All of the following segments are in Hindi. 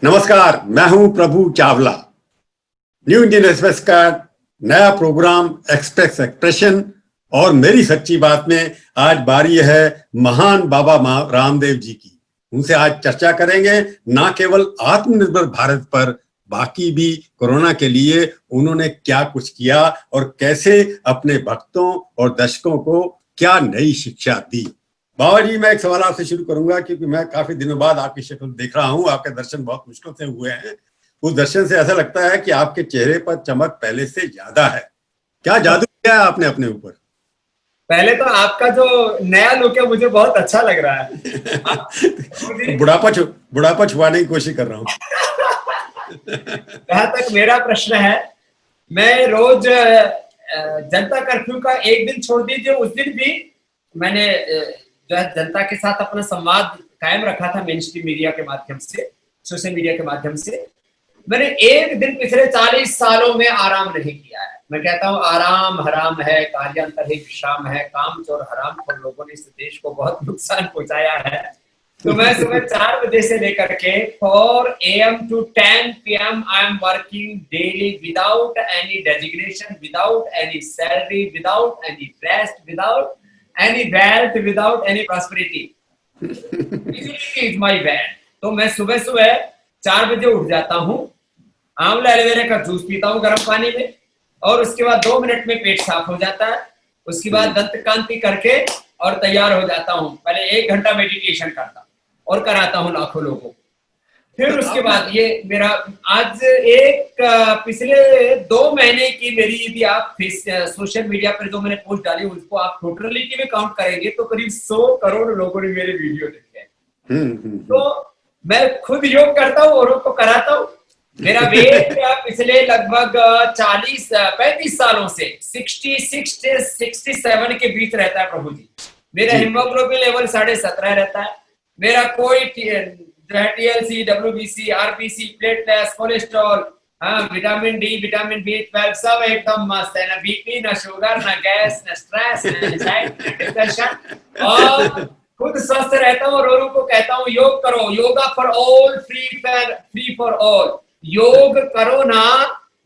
नमस्कार, मैं हूं प्रभु चावला। न्यू इंडियन एक्सप्रेस का नया प्रोग्राम एक्सप्रेस एक्सप्रेशन और मेरी सच्ची बात में आज बारी है महान बाबा रामदेव जी की। उनसे आज चर्चा करेंगे ना केवल आत्मनिर्भर भारत पर, बाकी भी कोरोना के लिए उन्होंने क्या कुछ किया और कैसे अपने भक्तों और दर्शकों को क्या नई शिक्षा दी। बाबा जी, मैं एक सवाल आपसे शुरू करूंगा क्योंकि मैं काफी दिनों बाद आपकी शक्ल देख रहा हूं। आपके दर्शन बहुत मुश्किल से हुए हैं। उस दर्शन से ऐसा लगता है कि आपके चेहरे पर चमक पहले से ज्यादा है। क्या जादू किया है आपने अपने ऊपर? पहले तो आपका जो नया लुक है मुझे बहुत अच्छा लग रहा है। बुढ़ापा छुपाने की कोशिश कर रहा हूँ। जहां तक मेरा प्रश्न है, मैं रोज जनता कर्फ्यू का एक दिन छोड़ दीजिए, उस दिन भी मैंने जो है जनता के साथ अपना संवाद कायम रखा था मेन स्ट्रीम मीडिया के माध्यम से, सोशल मीडिया के माध्यम से। मैंने एक दिन पिछले 40 सालों में आराम नहीं किया है। मैं कहता हूँ आराम हराम है, कार्यांतर ही विश्राम है। काम चोर हराम खोर लोगों ने इस देश को बहुत नुकसान पहुंचाया है। तो मैं सुबह 4 बजे से लेकर के 4 AM to 10 PM I am working daily without any designation, without any salary, without any rest, without any wealth, without any prosperity. Is my wealth. तो मैं सुबह सुबह 4 बजे उठ जाता हूँ, आंवला एलोवेरा का जूस पीता हूँ गर्म पानी में, और उसके बाद 2 मिनट में पेट साफ हो जाता है। उसके बाद दंत कांति करके और तैयार हो जाता हूँ। पहले 1 घंटा मेडिटेशन करता हूँ और कराता हूँ लाखों लोगों को। फिर उसके बाद ये मेरा आज एक पिछले 2 महीने की मेरी, यदि आप सोशल मीडिया पर जो मैंने पोस्ट डाली उसको आप टोटलिटी में काउंट करेंगे तो करीब 100 करोड़ लोगों ने मेरे वीडियो देखे हैं। तो मैं खुद योग करता हूँ और को कराता हूँ। मेरा वेट पिछले लगभग 35 सालों से 67 के बीच रहता है प्रभु जी। मेरा हीमोग्लोबिन लेवल 17.5 रहता है। मेरा कोई TLC, WBC, RBC, platelets, cholesterol, vitamin D, vitamin B12 सब एकदम मस्त है। ना बीपी, ना शुगर, ना गैस, ना स्ट्रेस, ना एंजाइटी, डिप्रेशन, और खुद स्वस्थ रहता हूँ। और औरों को कहता हूँ योग करो, yoga for all, free for all. योग करो ना,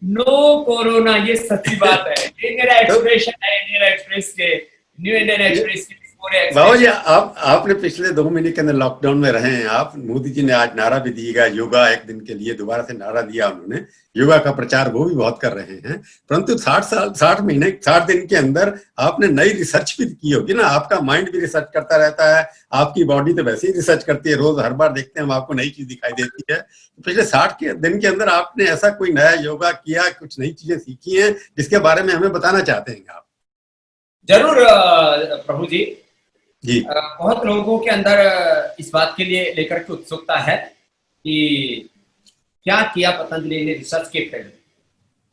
नो कोरोना। ये सच्ची बात है। ये मेरा एक्सप्रेशन है, मेरा एक्सप्रेस के न्यू इंडियन एक्सप्रेस के बाबा जी, आपने पिछले 2 महीने के अंदर लॉकडाउन में रहे हैं। आप, मोदी जी ने आज नारा भी दिया, योगा एक दिन के लिए दोबारा से नारा दिया उन्होंने। योगा का प्रचार वो भी बहुत कर रहे हैं, परंतु 60 दिन के अंदर आपने नई रिसर्च भी की होगी ना। आपका माइंड भी रिसर्च करता रहता है, आपकी बॉडी तो वैसे ही रिसर्च करती है। रोज हर बार देखते हैं हम, आपको नई चीज दिखाई देती है। पिछले 60 दिन के अंदर आपने ऐसा कोई नया योगा किया, कुछ नई चीजें सीखी हैं जिसके बारे में हमें बताना चाहते हैं आप? जरूर प्रभु जी। जी। बहुत लोगों के अंदर इस बात के लिए लेकर के उत्सुकता है कि क्या किया पतंजलि ने रिसर्च के फील्ड में।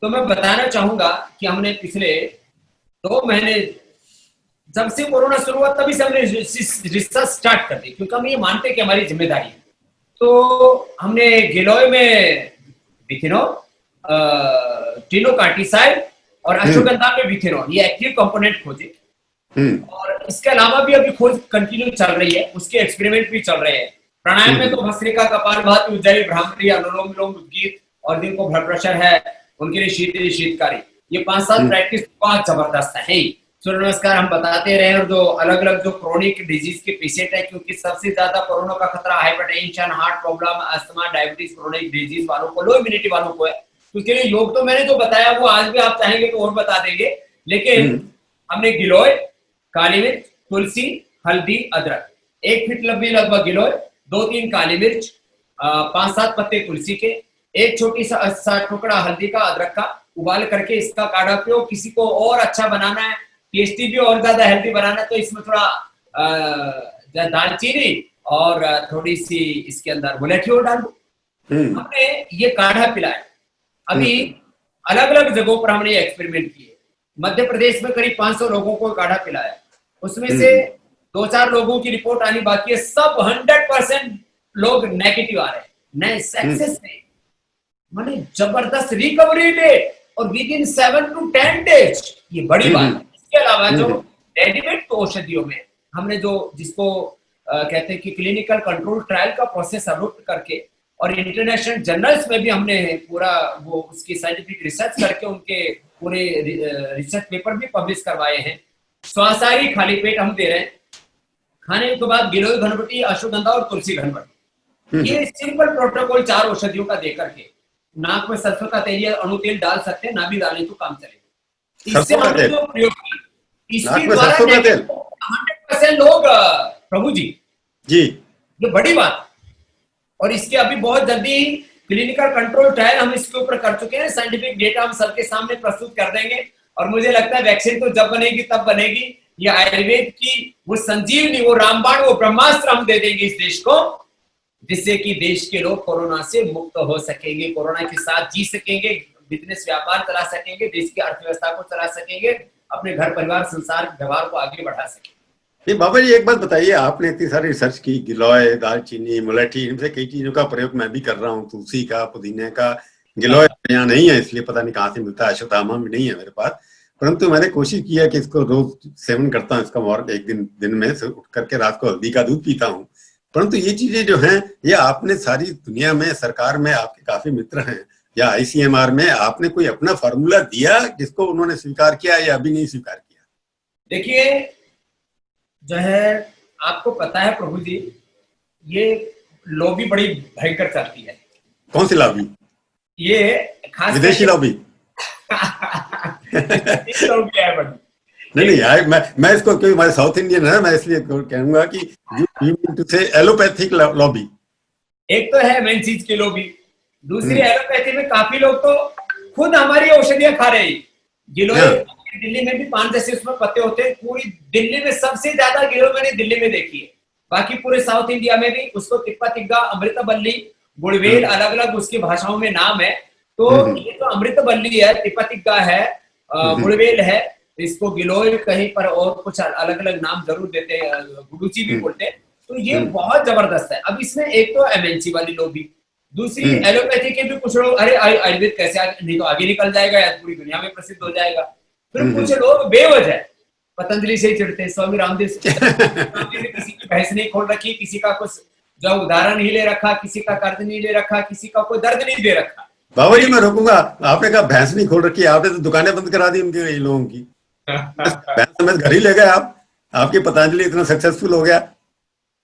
तो मैं बताना चाहूंगा कि हमने पिछले 2 महीने, जब से कोरोना शुरू हुआ तभी से हमने रिसर्च स्टार्ट कर दी, क्योंकि हम ये मानते हैं कि हमारी जिम्मेदारी है। तो हमने गिलोय में विथिनोल, टिनोकार्टिसाइड और अश्वगंधा में विथिनोल, ये एक्टिव कंपोनेंट खोजे। और इसके अलावा भी अभी खोज कंटिन्यू चल रही है, उसके एक्सपेरिमेंट भी चल रहे हैं। प्राणायाम में तो भस्त्रिका, कपालभाति, उज्जयी, भ्रामरी, अनुलोम विलोम, उद्गीत, और जिनको ब्लड प्रेशर है उनके लिए शीतकारी, ये 5-7 प्रैक्टिस बहुत जबरदस्त है। सूर्य नमस्कार हम बताते रहे। और जो अलग अलग जो क्रोनिक डिजीज के पेशेंट है, क्योंकि सबसे ज्यादा कोरोना का खतरा hypertension, heart problem, asthma, diabetes, chronic disease वालों को, लो इम्यूनिटी वालों को है। तो उसके लिए योग तो मैंने जो बताया वो आज भी आप चाहेंगे तो और बता देंगे। लेकिन हमने गिलोय, काली मिर्च, तुलसी, हल्दी, अदरक, 1 फीट लंबी लगभग गिलोय, 2-3 काली मिर्च, 5-7 पत्ते तुलसी के, 1 छोटी सा टुकड़ा हल्दी का, अदरक का, उबाल करके इसका काढ़ा पियो। किसी को और अच्छा बनाना है, टेस्टी भी और ज्यादा हेल्दी बनाना है, तो इसमें थोड़ा दालचीनी और थोड़ी सी इसके अंदर मुलेठी और डाल दो। हमने ये काढ़ा पिलाया। अभी अलग अलग जगहों पर हमने ये एक्सपेरिमेंट किए। मध्य प्रदेश में करीब 500 लोगों को काढ़ा पिलाया। उसमें से 2-4 लोगों की रिपोर्ट आनी बाकी है। सब 100% लोग नेगेटिव आ रहे हैं, नए सक्सेस में, माने जबरदस्त रिकवरी रेट, और विद इन 7 to 10 days। ये बड़ी बात है। इसके अलावा जो रेडीमेड औषधियों में हमने जो जिसको कहते हैं कि क्लिनिकल कंट्रोल ट्रायल का प्रोसेस अडॉप्ट करके और इंटरनेशनल जर्नल्स में भी हमने पूरा वो उसकी साइंटिफिक रिसर्च करके उनके पूरे रिसर्च पेपर भी पब्लिश करवाए हैं। स्वासारी खाली पेट हम दे रहे हैं। खाने के बाद गिलोय घनवटी, अश्वगंधा और तुलसी घनवटी, ये सिंपल प्रोटोकॉल 4 औषधियों का देकर के नाक में सरसों का तेल या अणु तेल डाल सकते हैं, ना भी डालें तो काम चलेगा। इससे हमने जो प्रयोग किया, इसके द्वारा 100% लोग प्रभु जी जो बड़ी बात, और इसके अभी बहुत जल्दी क्लिनिकल कंट्रोल ट्रायल हम इसके ऊपर कर चुके हैं। साइंटिफिक डेटा हम सबके सामने प्रस्तुत कर देंगे और मुझे लगता है वैक्सीन तो जब बनेगी तब बनेगी। ये आयुर्वेद की वो संजीवनी, वो रामबाण, वो ब्रह्मास्त्र हम दे देंगे इस देश को, जिससे कि देश के लोग कोरोना से मुक्त हो सकेंगे, कोरोना के साथ जी सकेंगे, बिजनेस व्यापार चला सकेंगे, देश की अर्थव्यवस्था को चला सकेंगे, अपने घर परिवार संसार व्यवहार को आगे बढ़ा सकेंगे। ये बाबा जी एक बात बताइए, आपने इतनी सारी रिसर्च की, गिलोय, दालचीनी, मुलेठी, इनसे कई चीजों का प्रयोग मैं भी कर रहा हूँ, तुलसी का, पुदीने का। गिलोय यहाँ नहीं है इसलिए पता नहीं कहाँ से मिलता है, अश्वत्थामा भी नहीं है मेरे पास, परंतु मैंने कोशिश की है कि इसको रोज सेवन करता हूँ। इसका एक दिन में से उठ करके रात को हल्दी का दूध पीता हूँ। परंतु ये चीजें जो हैं, ये आपने सारी दुनिया में, सरकार में आपके काफी मित्र हैं या आईसीएमआर में, आपने कोई अपना फार्मूला दिया जिसको उन्होंने स्वीकार किया या अभी नहीं स्वीकार किया? देखिए जो है, आपको पता है प्रभु जी, ये लॉबी बड़ी भयंकर चलती है। कौन सी लॉबी? ये खास विदेशी लॉबी। नहीं, मैं इसको, क्योंकि मैं साउथ इंडियन है, मैं इसलिए कहूंगा कि यू मीन टू से एलोपैथिक लॉबी। एक तो है मेन चीज की लॉबी, दूसरी एलोपैथी में काफी लोग तो खुद हमारी औषधियां खा रहे हैं। गिलोय दिल्ली में भी 5 जैसे उसमें पत्ते होते हैं, पूरी दिल्ली में सबसे ज्यादा गिलोय मैंने दिल्ली में देखी है। बाकी पूरे साउथ इंडिया में भी उसको तिप्पा तिग्गा, अमृतबल्ली, गुड़वेल, अलग अलग उसकी भाषाओं में नाम है। तो ये तो अमृतबल्ली है, तिप्पा तिग्गा है, गुड़वेल है, इसको गिलोय कहीं पर और कुछ अलग अलग नाम जरूर देते हैं, गुडूची भी बोलते हैं। तो ये बहुत जबरदस्त है। अब इसमें एक तो एमएनसी वाली लॉबी, दूसरी एलोपैथी के भी कुछ लोग, अरे आयुर्वेद कैसे नहीं तो आगे निकल जाएगा या पूरी दुनिया में प्रसिद्ध हो जाएगा। फिर कुछ लोग बेवजह पतंजलि से ही चिढ़ते हैं। स्वामी रामदेव ने किसी की भैंस नहीं खोल रखी, किसी का कुछ जो उदाहरण नहीं ले रखा, किसी का कर्ज नहीं ले रखा, किसी का कोई दर्द नहीं दे रखा। बाबा जी मैं रोकूंगा, आपने कहा भैंस नहीं खोल रखी, आपने तो दुकानें बंद करा दी उनके लोगों की। भैंस समेत घर ही ले गए आप, आपकी पतंजलि इतना सक्सेसफुल हो गया।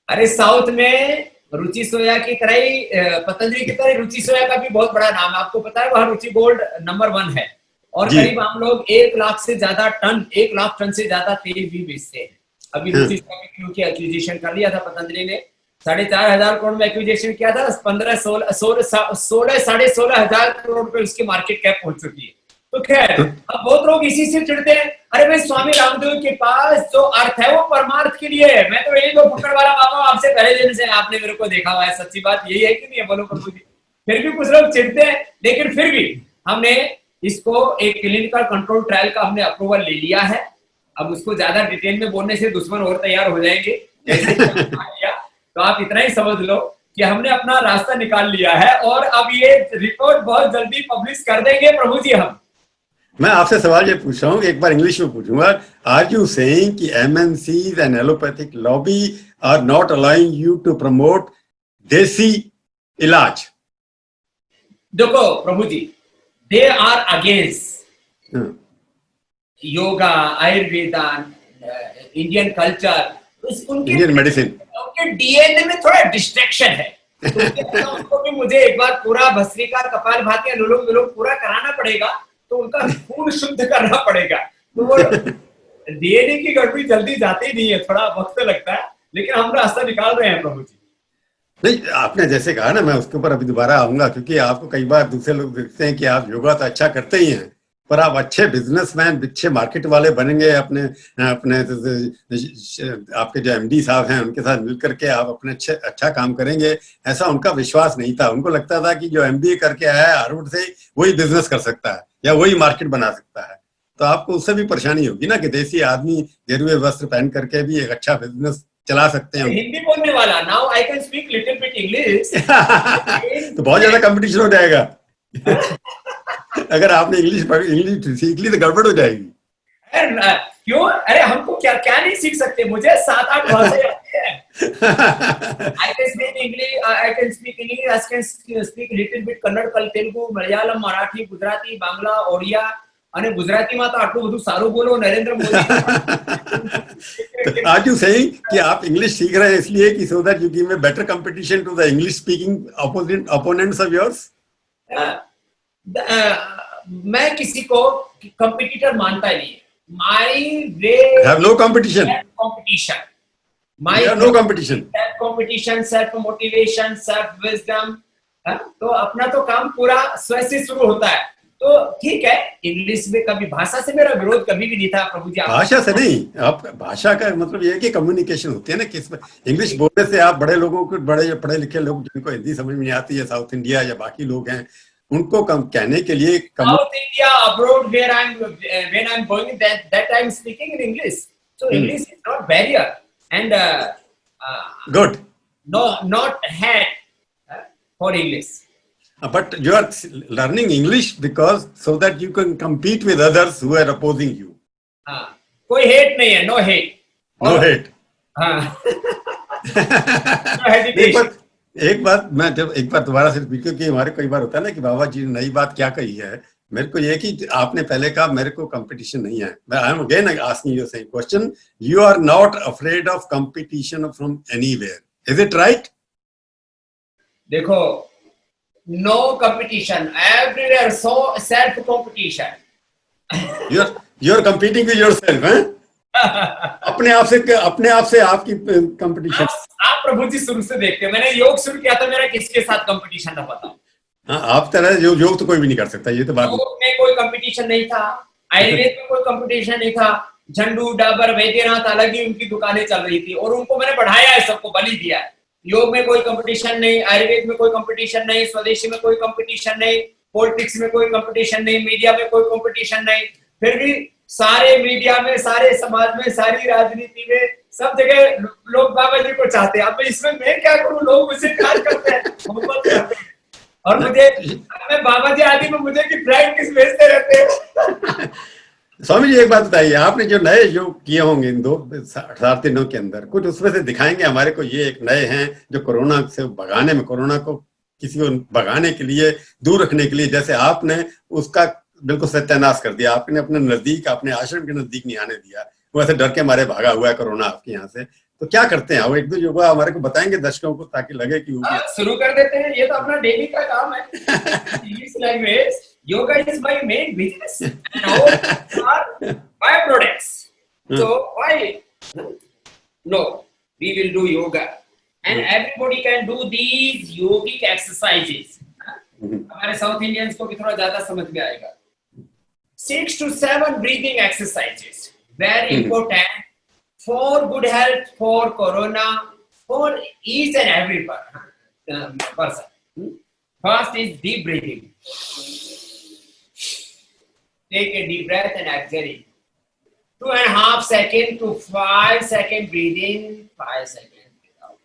अरे साउथ में रुचि सोया की तरह ही, पतंजलि की तरह रुचि सोया का भी बहुत बड़ा नाम है, आपको पता है, वहां रुचि गोल्ड नंबर 1 है। और करीब हम लोग 1 लाख से ज्यादा टन, 1 लाख टन से ज्यादा तेल भी बेचते हैं। अभी रुचि सोया की एक्विजिशन कर लिया था पतंजलि ने, 4,500 करोड़ में एक्विजिशन किया था, 16,500 करोड़ रुपए उसकी मार्केट कैप पहुंच चुकी है। तो खैर, अब बहुत लोग इसी से चिढ़ते हैं, अरे भाई स्वामी रामदेव के पास जो अर्थ है वो परमार्थ के लिए है। मैं तो यही दो फक्कड़ वाला बाबा आपसे पहले दिन से आपने मेरे को देखा हुआ है, सच्ची बात यही है कि नहीं है, बोलो प्रभु जी। फिर भी कुछ लोग चिढ़ते हैं, लेकिन फिर भी हमने इसको एक क्लिनिकल कंट्रोल ट्रायल का हमने अप्रूवल ले लिया है। अब उसको ज्यादा डिटेल में बोलने से दुश्मन और तैयार हो जाएंगे। तो आप इतना ही समझ लो कि हमने अपना रास्ता निकाल लिया है और अब ये रिपोर्ट बहुत जल्दी पब्लिश कर देंगे प्रभु जी हम। मैं आपसे सवाल ये पूछ रहा हूँ, एक बार इंग्लिश में पूछूंगा। आर यू सेइंग कि MNCs and allopathic lobby are not allowing you to promote देसी इलाज? देखो Prabhu ji, they are against yoga, Ayurveda, Indian culture, Indian medicine. उनके डीएनए में थोड़ा डिस्ट्रैक्शन है। तो उनको भी मुझे एक बार पूरा भस्त्रिका, कपालभाति, अनुलोम विलोम पूरा कराना पड़ेगा, तो उनका खून शुद्ध करना पड़ेगा। तो वो डीएनए की गड़बड़ी जल्दी जाती नहीं है, थोड़ा वक्त लगता है, लेकिन हम रास्ता निकाल रहे हैं प्रभु जी। नहीं, आपने जैसे कहा ना, मैं उसके ऊपर अभी दोबारा आऊंगा, क्योंकि आपको कई बार दूसरे लोग देखते हैं कि आप योगा तो अच्छा करते ही हैं, पर आप अच्छे बिजनेसमैन, अच्छे मार्केट वाले बनेंगे। अपने आपके जो MD साहब हैं उनके साथ मिलकर के आप अपने अच्छा काम करेंगे, ऐसा उनका विश्वास नहीं था। उनको लगता था कि जो MBA करके आया है हार्वर्ड से, वही बिजनेस कर सकता है या वही मार्केट बना सकता है। तो आपको उससे भी परेशानी होगी ना कि देसी आदमी गेरुए वस्त्र पहन करके भी एक अच्छा बिजनेस चला सकते हैं। हिंदी बोलने वाला, now I can speak little bit English. तो बहुत ज्यादा कंपटीशन हो जाएगा। अगर आपने इंग्लिश सीख ली तो गड़बड़ हो जाएगी। क्यों? अरे हमको क्या नहीं सीख सकते, मुझे 7-8 भाषाएं आती है। I can speak English, I can speak English, I can speak little bit Kannada, Telugu, Malayalam, Marathi, Gujarati, Bangla, Odia અને ગુજરાતીમાં તો આટલું બધું સારું બોલો નરેન્દ્ર મોદી. तो आर यू सेइंग कि आप इंग्लिश सीख रहे हैं इसलिए कि so that you give a better competition to the English speaking opponents of yours? मैं किसी को कंपटीटर मानता नहीं. My way have no competition. Competition. My no competition. Self competition, self motivation, self wisdom. तो अपना तो काम पूरा स्वयं से शुरू होता है. तो ठीक है, इंग्लिश में कभी भाषा से मेरा विरोध कभी भी नहीं था प्रभु जी. भाषा से नहीं, आप भाषा का मतलब ये है कि कम्युनिकेशन होती है ना, किस इंग्लिश बोलने से आप बड़े लोगों को, बड़े पढ़े लिखे लोग जिनको हिंदी समझ में नहीं आती है, साउथ इंडिया या बाकी लोग हैं, उनको कम कहने के लिए South India abroad where I am when I am going that I am speaking in English. So English is not barrier and good not had for English. But you are learning English because so that you can compete with others who are opposing you. कोई हेट नहीं है, नो हेट. No hate. हाँ. एक बात मैं जब एक बार दोबारा से, क्योंकि हमारे कई बार होता है ना कि बाबा जी ने नई बात क्या कही है. मेरे को ये कि आपने पहले कहा मेरे को कंपटीशन नहीं है. I am again asking you same question. You are not afraid of competition from anywhere. Is it right? देखो, no competition everywhere, so self competition. you're competing with yourself, हैं? अपने आप से आपकी कंपटीशन. आप प्रभु जी शुरू से देखते हैं, मैंने योग शुरू किया था, मेरा किसके साथ कंपटीशन था पता? हाँ, आप तरह योग तो कोई भी नहीं कर सकता, ये तो बात. योग में कोई कंपटीशन नहीं था, आयुर्वेद में कोई कंपटीशन नहीं था. झंडू, डाबर, वैद्यनाथ अलग ही उनकी दुकानें चल रही थी और उनको मैंने बढ़ाया है, सबको बलि दिया है. योग में कोई कंपटीशन नहीं, आयुर्वेद में कोई कंपटीशन नहीं, स्वदेशी में कोई कंपटीशन नहीं, पॉलिटिक्स में कोई कंपटीशन नहीं, मीडिया में कोई कंपटीशन नहीं. फिर भी सारे मीडिया में, सारे समाज में, सारी राजनीति में, सब जगह लोग बाबा जी को चाहते हैं. अब इसमें मैं क्या करूं? लोग मुझसे प्यार करते हैं, मोहब्बत करते हैं और मुझे, मैं बाबा जी आदि में मुझे की फ्लाइट किस भेजते रहते हैं. स्वामी जी एक बात बताइए, आपने जो नए योग किए होंगे इन 7 दिनों के अंदर, कुछ उसमें से दिखाएंगे हमारे को? ये एक नए हैं जो कोरोना से भगाने में, कोरोना को किसी को भगाने के लिए, दूर रखने के लिए, जैसे आपने उसका बिल्कुल सत्यानाश कर दिया. आपने अपने नजदीक, अपने आश्रम के नजदीक नहीं आने दिया. वो ऐसे डर के मारे भागा हुआ है कोरोना आपके यहाँ से. तो क्या करते हैं वो? एक दो योग हमारे को बताएंगे दर्शकों को, ताकि लगे कि शुरू कर देते हैं. ये तो अपना डेली का काम है. English language, yoga is my main business and all are byproducts. So why no, we will do yoga and everybody can do these yogic exercises. हमारे साउथ इंडियंस को भी थोड़ा ज्यादा समझ में आएगा. 6 to 7 breathing exercises, very important for good health, for corona, for each and every person. First is deep breathing. Take a deep breath and exhale. 2.5 second to 5 second breathe in, 5 second breathe out.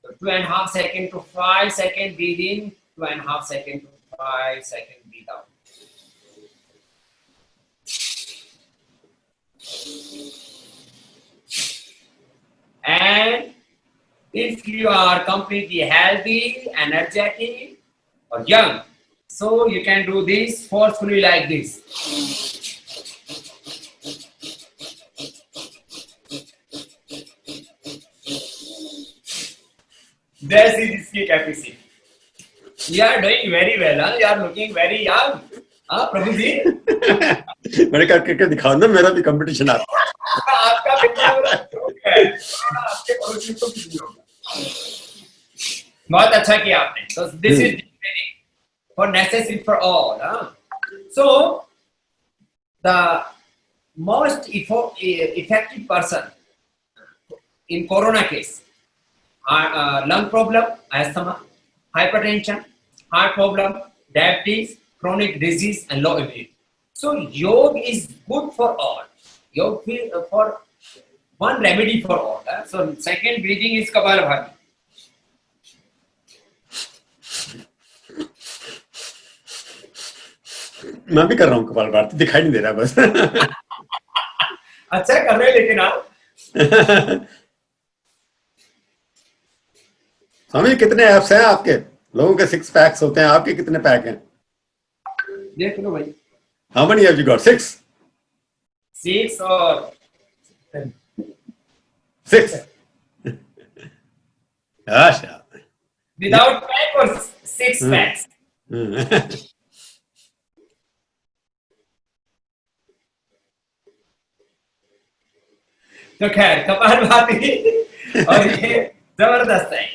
So 2.5 second to 5 second breathe in, 2.5 second to 5 second breathe out. And if you are completely healthy, energetic or young, so you can do this forcefully like this. This is इसकी capacity. You are doing very well, huh? You are looking very young. हाँ प्रभु जी. मैंने कहा करके दिखाओ ना, मेरा भी कंपटीशन आता है. आपका बेटा है, आपके पड़ोसी को भी होगा. बहुत अच्छा किया आपने. So this is for necessary for all. So the most effective person in corona case are lung problem, asthma, hypertension, heart problem, diabetes, chronic disease and low immunity. So yoga is good for all. Yoga for one remedy for all. So second breathing is Kapalabhati. मैं भी कर रहा हूँ कपालभाति, दिखाई नहीं दे रहा बस. अच्छा कर रहे हैं लेकिन आप. हमें कितने एप्स हैं आपके? लोगों के 6 पैक्स होते हैं, आपके कितने पैक हैं? देख लो भाई। How many have you got? 6? 6 और 6. अच्छा। विदाउट पैक और 6 पैक्स। तो खैर कपालभाति और ये जबरदस्त है,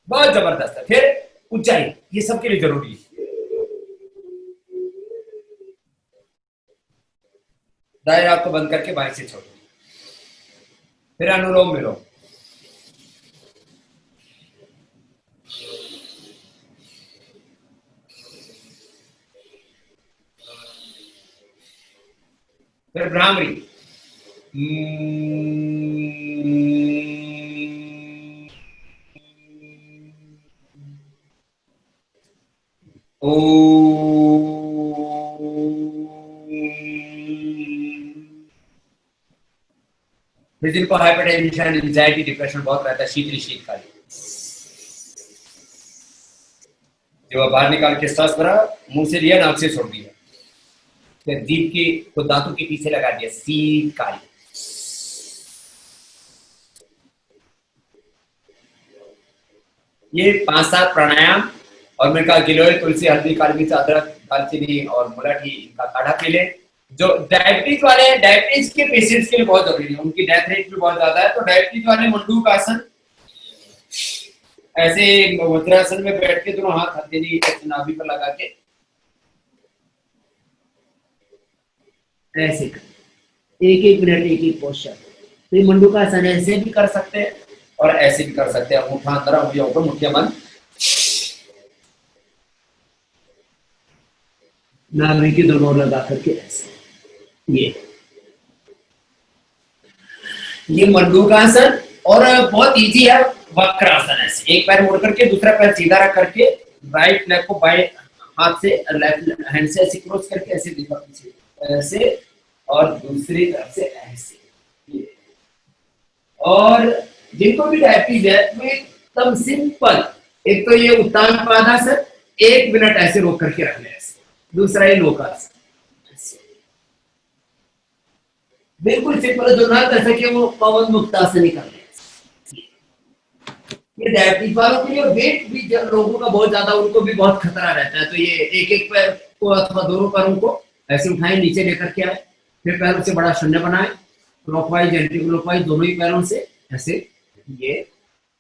बहुत जबरदस्त है। फिर ऊंचाई, ये सबके लिए जरूरी है। दायरा आपको बंद करके बाहर से छोड़ो, फिर अनुलोम विलोम। फिर भ्रामरी। फिर जिनको हाइपरटेंशन, एंजाइटी, डिप्रेशन बहुत रहता है, शीतकाली। जब बाहर निकाल के सांस भरा, मुंह से लिया, नाक से छोड़ दिया, फिर जीभ की को दांतों के पीछे लगा दिया, शीतकाली। ये 5-7 प्राणायाम, और मैंने कहा गिलोय, तुलसी, हल्दी, काली मिर्च, अदरक, दालचीनी और मुलठी, इनका काढ़ा पी ले। जो डायबिटीज वाले हैं, डायबिटीज के पेशेंट्स के लिए बहुत जरूरी है, उनकी डेथ रेट भी बहुत ज्यादा है। तो डायबिटीज वाले मंडूक आसन, ऐसे वज्रासन में बैठ के दोनों हाथ हथेली नाभि पर लगा के ऐसे 1-1 मिनट 1-1 पोस्चर। तो ये मंडूकासन ऐसे भी कर सकते हैं और ऐसे भी कर सकते हैं। अंगूठा अंदर, उंगलियां ऊपर, मुट्ठियां बंद, नाभि की दोनों ओर लगा करके ऐसे। ये मंडूकासन। और बहुत इजी है वक्रासन। ऐसे एक पैर मोड़ करके दूसरा पैर सीधा रख करके राइट लेग को बाएं हाथ से, लेफ्ट हैंड से ऐसे क्रॉस करके ऐसे दिखा पीछे ऐसे, और दूसरी तरफ से ऐसे। और जिनको भी डायबिटीज है तो एकदम सिंपल, एक तो ये उत्तान पादासन, 1 मिनट ऐसे रोक करके रख ले ऐसे। दूसरा ये लोकासन, बिल्कुल सिंपल, जो ना कर सके वो पवन मुक्तासन कर ले। ये डायबिटीज वालों के लिए, वेट भी जब लोगों का बहुत ज्यादा, उनको भी बहुत खतरा रहता है। तो ये 1-1 पैर को अथवा दोनों पैरों को ऐसे उठाएं, नीचे लेकर के आए, फिर पैरों से बड़ा शून्य बनाए, क्लॉकवाइज एंटी क्लॉकवाइज दोनों ही पैरों से ऐसे ये।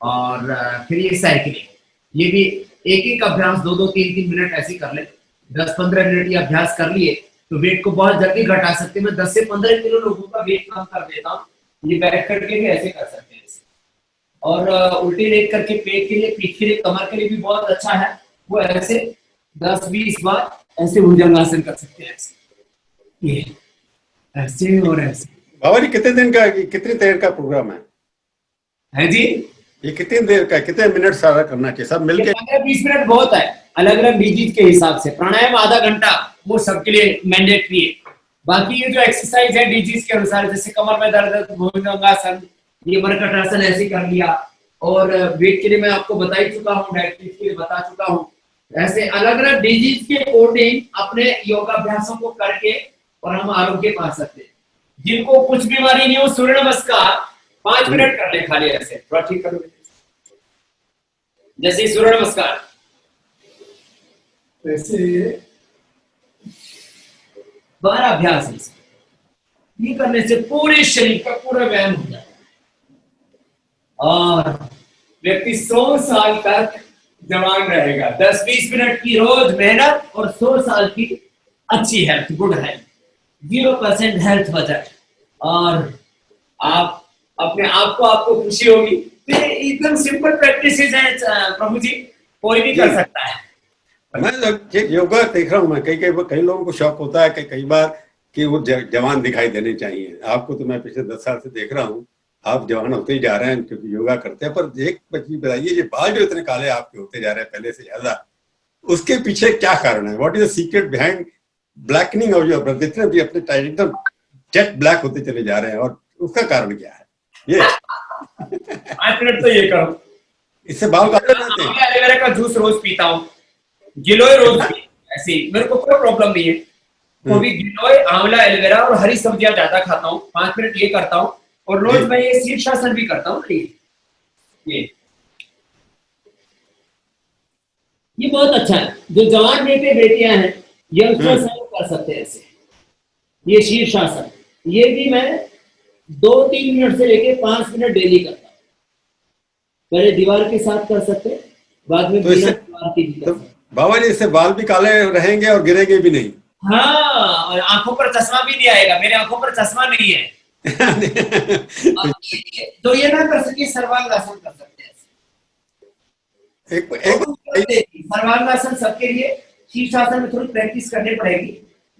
और फिर ये साइकिलिंग, ये भी 1-1 अभ्यास 2-2, 3-3 मिनट ऐसे कर ले। 10-15 मिनट ये अभ्यास कर लिए तो वेट को बहुत जल्दी घटा सकते हैं। मैं 10 से 15 किलो लोगों का वेट कम कर देता हूँ। ये बैठ करके भी ऐसे कर सकते हैं। और उल्टी लेट करके पेट के लिए, पीठ के लिए, कमर के लिए भी बहुत अच्छा है। वो ऐसे 10-20 बार ऐसे भुजंगासन कर सकते हैं। ये ऐसे और ऐसे। बाबा जी कितनी देर का प्रोग्राम है जी? ये कितनी देर का, कितने मिनट सारा करना चाहिए सब मिलके? 15-20 मिनट बहुत है, अलग अलग डिजीज के हिसाब से। प्राणायाम आधा घंटा, वो सबके लिए मैंडेटरी है। बाकी ये जो एक्सरसाइज है डिजीज के अनुसार, जैसे कमर में दर्द है तो भुजंगासन, ये मरकटासन ऐसे कर लिया। और वेट के लिए मैं आपको बता ही चुका हूँ, डायबिटीज के लिए बता चुका हूँ। ऐसे अलग अलग डिजीज के अकॉर्डिंग अपने योगाभ्यासों को करके और हम आरोग्य पा सकते हैं। जिनको कुछ बीमारी नहीं हो, सूर्य नमस्कार 5 मिनट कर ले खाली ऐसे, थोड़ा ठीक करो। जैसे सूर्य नमस्कार ऐसे 12 अभ्यास है। ये करने से पूरे शरीर का पूरा व्यायाम हो जाता है और व्यक्ति 100 साल तक जवान रहेगा। 10-20 मिनट की रोज मेहनत और 100 साल की अच्छी health, good health, 0% health budget, और आप अपने आप को, आपको खुशी होगी। तो एकदम सिंपल प्रैक्टिसेस है प्रभु जी, कोई भी कर सकता है। मैं योगा देख रहा हूँ, मैं कई लोगों को शौक होता है कि कई बार कि वो जवान दिखाई देने चाहिए। आपको तो मैं पिछले 10 साल से देख रहा हूँ, आप जवान होते ही जा रहे हैं क्योंकि योगा करते हैं। पर एक चीज बताइए, ये बाल जो इतने काले आपके होते जा रहे हैं पहले से ज्यादा, उसके पीछे क्या कारण है? What is the secret behind blackening of your breath? जितने भी अपने एकदम जेट ब्लैक होते चले जा रहे हैं, और उसका कारण क्या है? ये 5 मिनट तो ये करो। इससे बाल काले रहते हैं। एलोवेरा का जूस रोज पीता हूँ, गिलोय रोज कितना? पी, ऐसे ही मेरे को कोई प्रॉब्लम नहीं है। तो हम्म, भी गिलोय, आंवला, एलोवेरा और हरी सब्जियां ज्यादा खाता हूँ, 5 मिनट ये करता हूँ। और जी। रोज मैं ये शीर्षासन भी करता हूँ। ये ये बहुत अच्छा है। जो जवान बेटे बेटियां हैं, हम्म, यंगस्टर्स हैं, वो कर सकते हैं ऐसे। ये शीर्षासन, ये भी मैं 2-3 मिनट से लेके 5 मिनट डेली करता हूँ। पहले दीवार के साथ कर सकते हैं, बाद में तो बिना इससे दीवार के भी कर तो सकते हैं। बाबा जी, इससे बाल भी काले रहेंगे और गिरेंगे भी नहीं। हाँ, और आंखों पर चश्मा भी नहीं आएगा, मेरे आंखों पर चश्मा नहीं है। तो अब तो ये ना कर सके, सर्वांगासन कर सकते हैं। एक तो एक सर्वांगासन सबके लिए, शीर्षासन में थोड़ी प्रैक्टिस करनी पड़ेगी।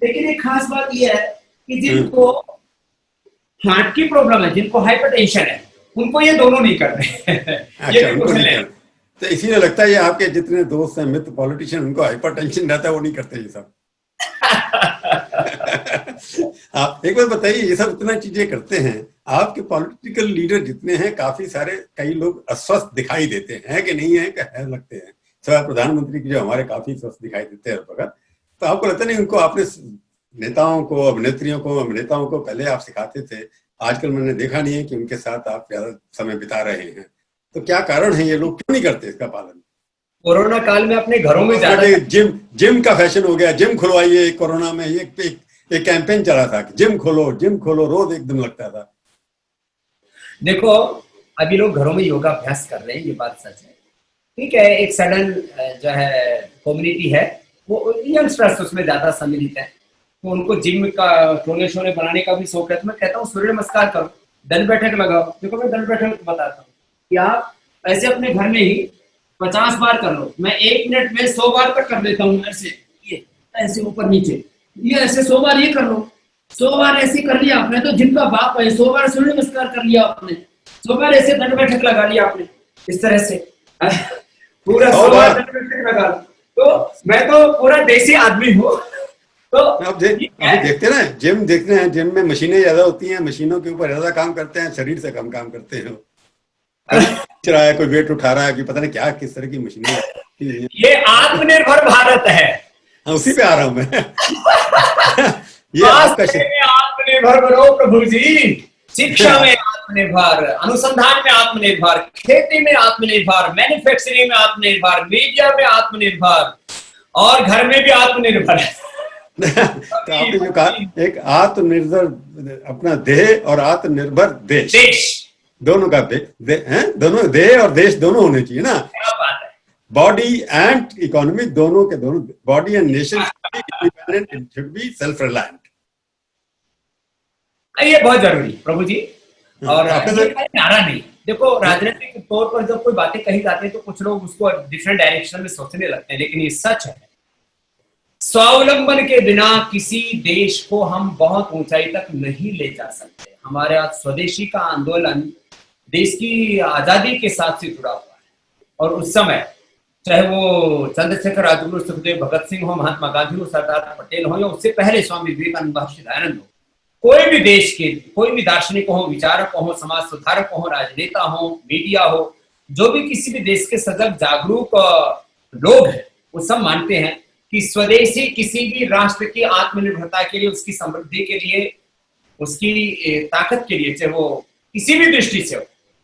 लेकिन एक खास बात यह है कि हम्म, जिनको हार्ट की प्रॉब्लम है, जिनको हाइपरटेंशन है, उनको ये दोनों नहीं करने। ये अच्छा, भी उनको कुछ नहीं है। कर। तो इसीलिए लगता है ये आपके जितने दोस्त हैं, मित्र पॉलिटिशियन, उनको हाइपरटेंशन रहता है, वो नहीं करते ये सब। आप एक बात बताइए, ये सब इतना चीजें करते हैं, आपके पॉलिटिकल लीडर जितने हैं, काफी सारे, कई लोग अस्वस्थ दिखाई देते हैं कि नहीं है, कि है लगते हैं। सिवाय प्रधानमंत्री की, जो हमारे काफी स्वस्थ दिखाई देते हैं हर वक्त। तो आपको लगता नहीं उनको आपने, नेताओं को, अभिनेत्रियों को, अभिनेताओं को पहले आप सिखाते थे, आजकल मैंने देखा नहीं है कि उनके साथ आप ज्यादा समय बिता रहे हैं। तो क्या कारण है, ये लोग क्यों नहीं करते इसका पालन? कोरोना काल में अपने घरों में कोरोना ज्यादा के जिम जिम का फैशन हो गया, जिम खुलवाइए। कोरोना में एक कैंपेन चला था कि जिम खोलो, रोज एक दिन लगता था। देखो, अभी लोग घरों में योगा अभ्यास कर रहे हैं, ये बात सच है। ठीक है, एक सडन जो है कम्युनिटी है, वो यंगस्टर्स उसमें ज्यादा सम्मिलित है, तो उनको जिम का टोने शोने बनाने का भी शौक है। तो मैं कहता हूँ सूर्य नमस्कार करो, दंड बैठक लगाओ। देखो, मैं दंड बैठक बताता हूँ कि आप ऐसे अपने घर में ही 50 बार कर लो। मैं 1 मिनट में 100 बार तक कर देता हूँ। ऐसे ये, ऐसे ऊपर नीचे, ये ऐसे 100 बार ये कर लो। 100 बार ऐसे कर लिया आपने तो जिनका बाप है, 100 बार सूर्य नमस्कार कर लिया आपने, 100 बार ऐसे दंड बैठक लगा लिया आपने, इस तरह से। पूरा सौ 100 बार बार दंड बैठक लगा लो। तो मैं तो पूरा देसी आदमी हूँ। तो ठीक अभी है। देखते ना, जिम देखते हैं, जिम में मशीनें ज्यादा होती हैं, मशीनों के ऊपर ज्यादा काम करते हैं, शरीर से कम काम करते हैं। कभी खींच रहा है, कोई वेट उठा रहा है, कि पता नहीं क्या, किस तरह की मशीनें रखी हुई हैं। ये आत्मनिर्भर भारत है। हाँ, उसी पे आ रहा हूं मैं। ये आपका स्वास्थ्य में आत्मनिर्भर बनो प्रभु जी, शिक्षा में आत्मनिर्भर, अनुसंधान में आत्मनिर्भर, खेती में आत्मनिर्भर, मैन्युफैक्चरिंग में आत्मनिर्भर, मीडिया में आत्मनिर्भर, और घर में भी आत्मनिर्भर। तो अभी आपने जो कहा, एक आत्मनिर्भर अपना देह और आत्मनिर्भर देश, देश, दोनों का हैं, दोनों देह और देश दोनों होने चाहिए ना। क्या बात है। बॉडी एंड इकोनॉमी, दोनों के दोनों, body and nation should be independent, it should be self reliant. ये बहुत जरूरी प्रभु जी। और आपने ये तो खाली नारा नहीं। देखो, राजनीतिक तौर पर जब कोई बातें कही जाती है तो कुछ लोग उसको डिफरेंट डायरेक्शन में सोचने लगते हैं, लेकिन ये सच है। स्वावलंबन के बिना किसी देश को हम बहुत ऊंचाई तक नहीं ले जा सकते। हमारे आज स्वदेशी का आंदोलन देश की आजादी के साथ से जुड़ा हुआ है। और उस समय, चाहे वो चंद्रशेखर आजाद, सुखदेव, भगत सिंह हो, महात्मा गांधी हो, सरदार पटेल हो, या उससे पहले स्वामी विवेकानंद, महर्षि दयानंद हो, कोई भी देश के कोई भी दार्शनिक हो, विचारक हो, समाज सुधारक हो, राजनेता हो, मीडिया हो, जो भी किसी भी देश के सजग जागरूक लोग हैं, वो सब मानते हैं कि स्वदेशी किसी भी राष्ट्र की आत्मनिर्भरता के लिए, उसकी समृद्धि के लिए, उसकी ताकत के लिए, चाहे वो किसी भी दृष्टि से हो,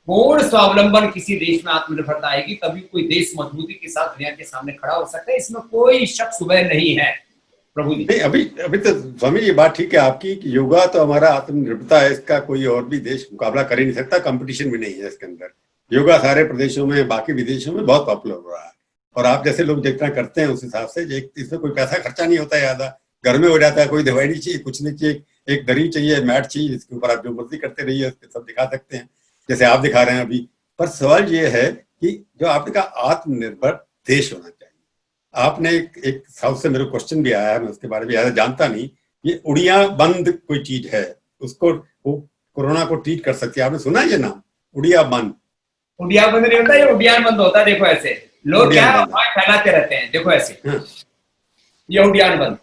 पूर्ण स्वावलंबन किसी देश में आत्मनिर्भरता आएगी, तभी कोई देश मजबूती के साथ दुनिया के सामने खड़ा हो सकता है। इसमें कोई शक सुबह नहीं है प्रभु जी। नहीं, अभी अभी तो स्वामी, ये बात ठीक है आपकी कि योगा तो हमारा आत्मनिर्भरता है, इसका कोई और भी देश मुकाबला कर ही नहीं सकता, कंपटीशन भी नहीं है इसके अंदर। योगा सारे प्रदेशों में, बाकी विदेशों में बहुत पॉपुलर हो रहा है। और आप जैसे लोग जितना करते हैं उस हिसाब से, इसमें कोई पैसा खर्चा नहीं होता है ज्यादा, घर में हो जाता है, कोई दवाई नहीं चाहिए, कुछ नहीं चाहिए, एक दरी चाहिए, मैट चाहिए, इसके ऊपर आप जो मर्जी करते रहिए, उस पर सब दिखा सकते हैं, जैसे आप दिखा रहे हैं अभी। पर सवाल ये है कि जो आपने कहा आत्मनिर्भर देश होना चाहिए, आपने एक साउथ से मेरे क्वेश्चन भी आया है, मैं उसके बारे में ज्यादा जानता नहीं। ये उड़िया बंद कोई चीज है, उसको वो कोरोना को ट्रीट कर सकती है, आपने सुना है ये नाम, उड़िया बंद? उड़िया बंद नहीं होता, ये उड़ियान बंद होता है। देखो, ऐसे लोग क्या उड़ियान बंद है। अफवाह फैलाते रहते हैं। देखो ऐसे, हाँ। ये उड़ियान बंद।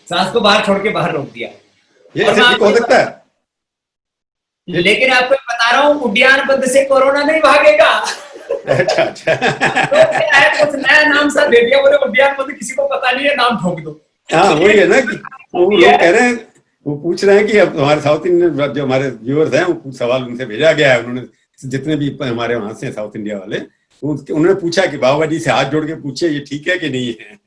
सांस को बाहर छोड़ के बाहर रोक दिया। ये और ऐसे मैं ठीक हो आपको सकता है? लेकिन आपको बता रहा हूँ, उद्यान बंद से कोरोना नहीं भागेगा। अच्छा अच्छा। तो क्या है, कुछ नया नाम सा दे दिया, बोले उद्यान बंद, किसी को पता नहीं है, नाम ठोक दो। हाँ तो ये वही है ना कि वो होती लोग है। कह रहे हैं, वो पूछ रहे हैं कि अब हमारे साउथ इंडियन जो हमारे व्यूअर्स हैं, वो कुछ सवाल उनसे भेजा गया है, उन्होंने जितने भी हमारे वहां से साउथ इंडिया वाले, उन्होंने पूछा कि बाबा जी से हाथ जोड़ के पूछिए ये ठीक है कि नहीं है।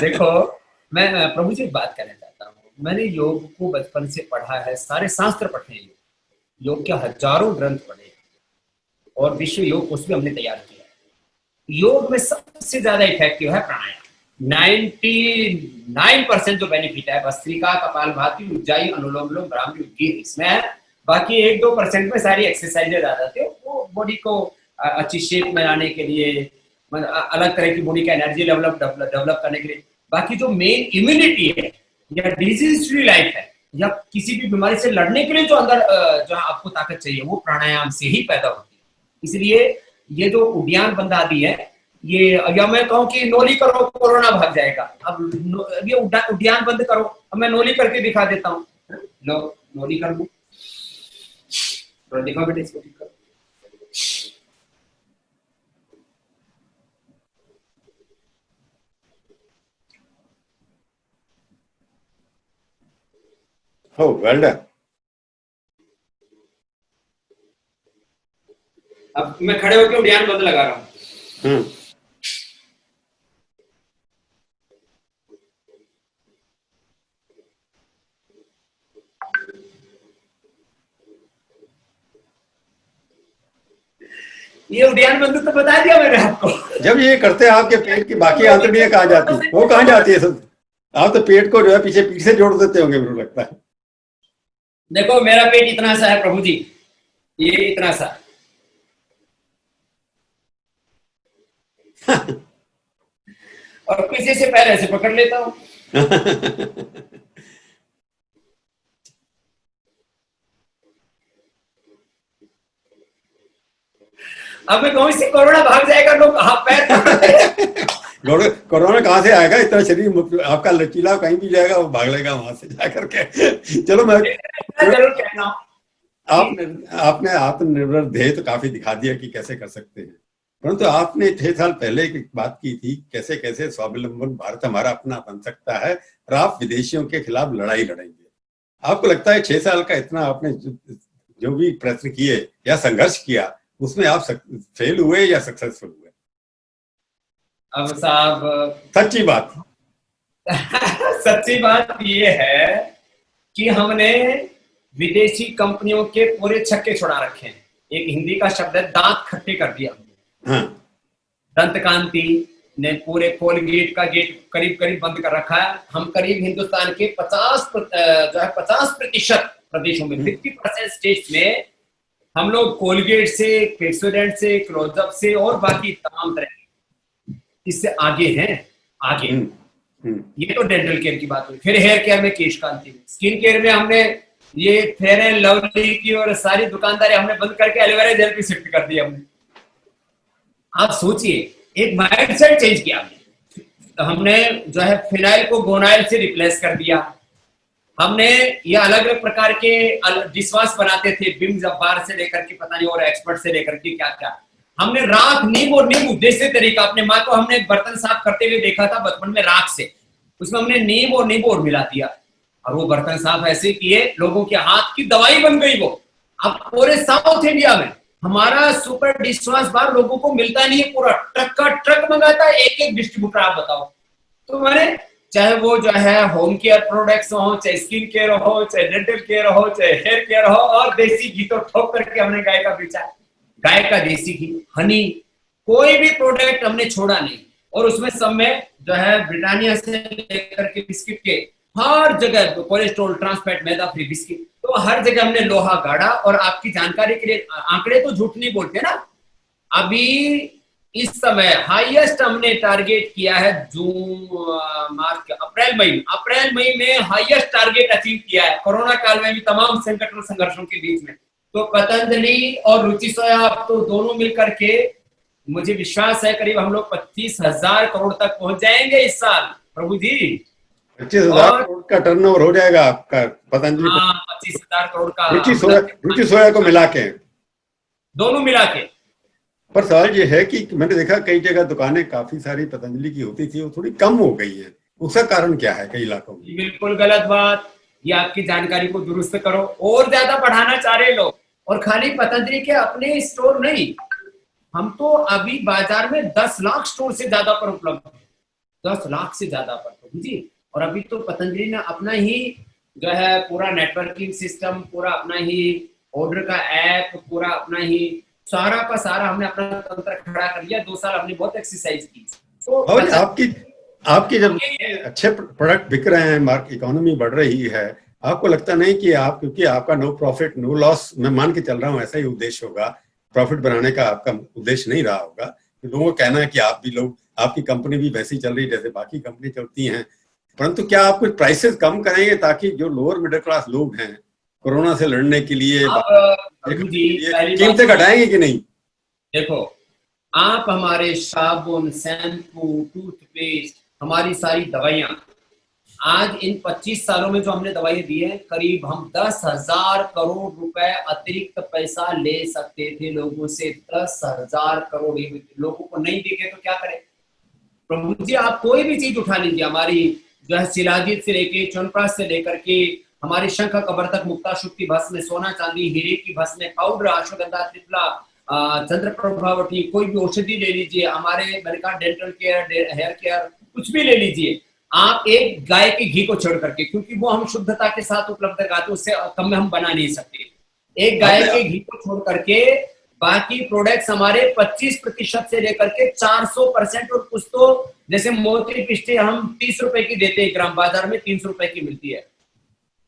देखो, मैं प्रभु जी बात करना चाहता हूँ। मैंने योग को बचपन से पढ़ा है, सारे शास्त्र पढ़े हैं, योग के हजारों ग्रंथ पढ़े हैं, और विश्व योग कोष भी हमने तैयार किया है। योग में सबसे ज्यादा इफेक्टिव है प्राणायाम। 99% जो बेनिफिट है भस्त्रिका, कपालभाति, उज्जाई, अनुलोम विलोम, भ्रामरी, उद्गीत, इसमें है। बाकी 1-2% में सारी एक्सरसाइजेज आ जाती है, वो बॉडी को अच्छी शेप में लाने के लिए, अलग तरह की बॉडी का एनर्जी डेवलप करने के लिए। बाकी जो मेन इम्यूनिटी है या डिजीज फ्री लाइफ है या किसी भी बीमारी से लड़ने के लिए जो अंदर जो आपको ताकत चाहिए, वो प्राणायाम से ही पैदा होती है। इसलिए ये जो उद्यान बंद आदि है, ये या मैं कहूँ कि नोली करो कोरोना भाग जाएगा। अब ये उद्यान बंद करो, अब मैं नोली करके दिखा देता हूँ। लो नोली कर दो, दिखाओ बेटे इसको, ठीक करो। हो वेल डन। अब मैं खड़े होकर उद्यान बंद लगा रहा हूँ। ये उद्यान बंद तो बता दिया मैंने आपको। जब ये करते हैं आपके पेट की बाकी आंतड़ियां कहाँ जाती है, वो कहाँ जाती है सब? आप तो पेट को जो है पीछे पीठ से जोड़ देते होंगे, मुझे लगता है। देखो मेरा पेट इतना सा है प्रभु जी, ये इतना सा। और पीछे से पैर ऐसे पकड़ लेता हूँ। अब मैं कहूँ इससे कोरोना भाग जाएगा, लोग हाथ पैर कोरोना कहाँ से आएगा? इतना शरीर आपका लचीला, कहीं भी जाएगा वो भाग लेगा वहां से जाकर के। चलो मैं जरूर कहना। आपने आपने आत्मनिर्भर ध्येय तो काफी दिखा दिया कि कैसे कर सकते हैं, परंतु आपने 6 साल पहले एक बात की थी, कैसे कैसे स्वावलंबन भारत हमारा अपना बन सकता है और आप विदेशियों के खिलाफ लड़ाई लड़ेंगे। आपको लगता है 6 साल का इतना आपने जो भी प्रयत्न किए या संघर्ष किया, उसमें आप फेल हुए या सक्सेसफुल हुए? अब साहब सच्ची बात। सच्ची बात ये है कि हमने विदेशी कंपनियों के पूरे छक्के छुड़ा रखे हैं। एक हिंदी का शब्द है, दांत खट्टे कर दिया हमने। हाँ। दंतकांति ने पूरे कोलगेट का गेट करीब करीब बंद कर रखा है। हम करीब हिंदुस्तान के 50% प्रदेशों में, 50% स्टेट्स में हम लोग कोलगेट से, पेप्सोडेंट से, क्लोजअप से और बाकी तमाम तरह इससे आगे हैं, आगे। ये तो डेंटल केयर की बात हुई। फिर हेयर केयर में केश कांति, स्किन केयर में हमने ये फेयर एंड लवली की और सारी दुकानदारी हमने बंद करके एलोवेरा जेल पे शिफ्ट कर दिया हमने। आप सोचिए, एक माइंडसेट चेंज किया हमने जो है फिनाइल को गोनाइल से रिप्लेस कर दिया। हमने ये अलग अलग प्रकार के डिशवाश बनाते थे, बिम जब्बार से लेकर के पता नहीं और एक्सपर्ट से लेकर के क्या क्या। हमने राख, नींबू और नींबू जैसे तरीका, अपने माँ को हमने बर्तन साफ करते हुए देखा था बचपन में राख से, उसमें हमने नींबू और नींबू और मिला दिया और वो बर्तन साफ ऐसे किए, लोगों के हाथ की दवाई बन गई वो। अब पूरे साउथ इंडिया में हमारा सुपर डिशवॉश बार लोगों को मिलता नहीं है, पूरा ट्रक का ट्रक मंगाता है एक एक डिस्ट्रीब्यूटर। आप बताओ, तो मैंने चाहे वो जो है होम केयर प्रोडक्ट्स हो, चाहे स्किन केयर हो, चाहे डेंटल केयर हो, चाहे हेयर केयर हो, और देसी घी तो ठोक करके हमने गाय का बेचा, गाय का देसी घी, हनी, कोई भी प्रोडक्ट हमने छोड़ा नहीं। और उसमें सब में जो है ब्रिटानिया से लेकर के बिस्किट के हर जगह कोलेस्ट्रॉल, ट्रांसफैट, मैदा फ्री बिस्किट, तो हर जगह हमने लोहा गाड़ा। और आपकी जानकारी के लिए, आंकड़े तो झूठ नहीं बोलते ना, अभी इस समय हाईएस्ट हमने टारगेट किया है जून, मार्च, अप्रैल मई में हाईएस्ट टारगेट अचीव किया है, कोरोना काल में भी तमाम संकट और संघर्षों के बीच में। तो पतंजलि और रुचि सोया आप तो दोनों मिलकर के, मुझे विश्वास है करीब हम लोग 25,000 करोड़ तक पहुंच जाएंगे इस साल। प्रभु जी। 25,000 और करोड़ का टर्नओवर हो जाएगा आपका पतंजलि। हाँ, 25,000 करोड़ का रुचि सोया को मिला के, दोनों मिला के। पर सवाल ये है कि मैंने देखा कई जगह दुकानें काफी सारी पतंजलि की होती थी, वो थोड़ी कम हो गई है, उसका कारण क्या है कई इलाकों में? बिल्कुल गलत बात। ये आपकी जानकारी को दुरुस्त करो। और ज्यादा बढ़ाना चाह रहे लोग, और खाली पतंजलि के अपने स्टोर नहीं, हम तो अभी बाजार में 10 लाख स्टोर से ज्यादा पर उपलब्ध है, 10 लाख से ज्यादा पर तो जी। और अभी तो पतंजलि ने अपना ही जो है पूरा नेटवर्किंग सिस्टम, पूरा अपना ही ऑर्डर का ऐप, पूरा अपना ही सारा का सारा हमने अपना तंत्र खड़ा कर लिया। 2 साल हमने बहुत एक्सरसाइज की। तो और आपकी जब अच्छे प्रोडक्ट बिक रहे हैं, मार्केट इकोनॉमी बढ़ रही है, आपको लगता नहीं कि आप, क्योंकि आपका नो प्रॉफिट नो लॉस, मैं मान के चल रहा हूँ ऐसा ही उद्देश्य होगा, प्रॉफिट बनाने का आपका उद्देश्य नहीं रहा होगा, तो लोगों का कहना है कि आप भी लोग, आपकी कंपनी भी वैसी चल रही जैसे बाकी कंपनी चलती हैं, परंतु क्या आप कुछ प्राइसेस कम करेंगे ताकि जो लोअर मिडिल क्लास लोग हैं कोरोना से लड़ने के लिए कीमतें घटाएंगे कि नहीं? देखो, आप हमारे साबुन, शैम्पू, टूथपेस्ट, हमारी सारी दवाइयां, आज इन 25 सालों में जो हमने दवाइयां दी है, करीब हम 10,000 करोड़ रुपए अतिरिक्त पैसा ले सकते थे लोगों से। 10,000 करोड़। लोगों को नहीं दिखे तो क्या करें? प्रभु जी, आप कोई भी चीज उठा लीजिए, हमारी जो है शिलाजीत से लेके, च्यवनप्राश से लेकर के हमारी शंख कबर तक, मुक्ता शुक्ति भस्म, सोना चांदी हीरे की भस्म, पाउडर, अश्वगंधा, त्रिफला, चंद्र प्रभावती, कोई भी औषधि ले लीजिए, हमारे मैंने कहा डेंटल केयर, हेयर केयर, कुछ भी ले लीजिए आप, एक गाय के घी को छोड़ करके, क्योंकि वो हम शुद्धता के साथ उपलब्ध कराते, उससे कम में हम बना नहीं सकते। एक गाय के घी को छोड़ करके बाकी प्रोडक्ट्स हमारे 25% से लेकर के 400%, और कुछ तो जैसे मोती पिस्टे हम 30 रुपए की देते हैं ग्राम, बाजार में 300 रुपए की मिलती है।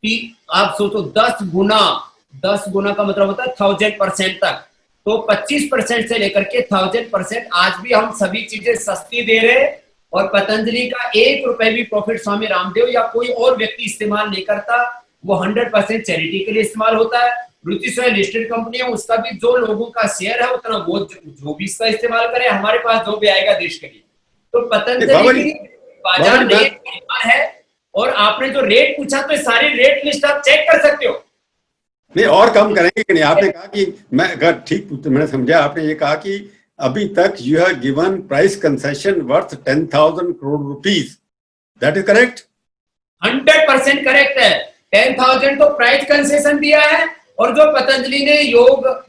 कि आप सोचो 10 गुना का मतलब होता है 1000% तक। तो 25% से लेकर के 1000% आज भी हम सभी चीजें सस्ती दे रहे हैं, और पतंजलि का 1 रुपए भी प्रॉफिट स्वामी रामदेव या कोई और व्यक्ति इस्तेमाल नहीं करता, वो 100% चैरिटी के लिए इस्तेमाल होता है। रुचि सोया लिस्टेड कंपनी है, उसका भी जो लोगों का शेयर है उतना वो जो भी इसका इस्तेमाल करे, हमारे पास जो भी आएगा देश के लिए। तो पतंजलि की बाजार रेट है, और आपने जो रेट पूछा तो सारी रेट लिस्ट आप चेक कर सकते हो। नहीं, और कम करेंगे कि नहीं? आपने कहा कि मैं, अगर ठीक मैंने समझा, आपने ये कहा कि अभी तक you have given price concession worth 10,000 crore rupees, that is correct? 100% correct है। 10,000 तो प्राइस कंसेशन दिया है, और जो पतंजलि ने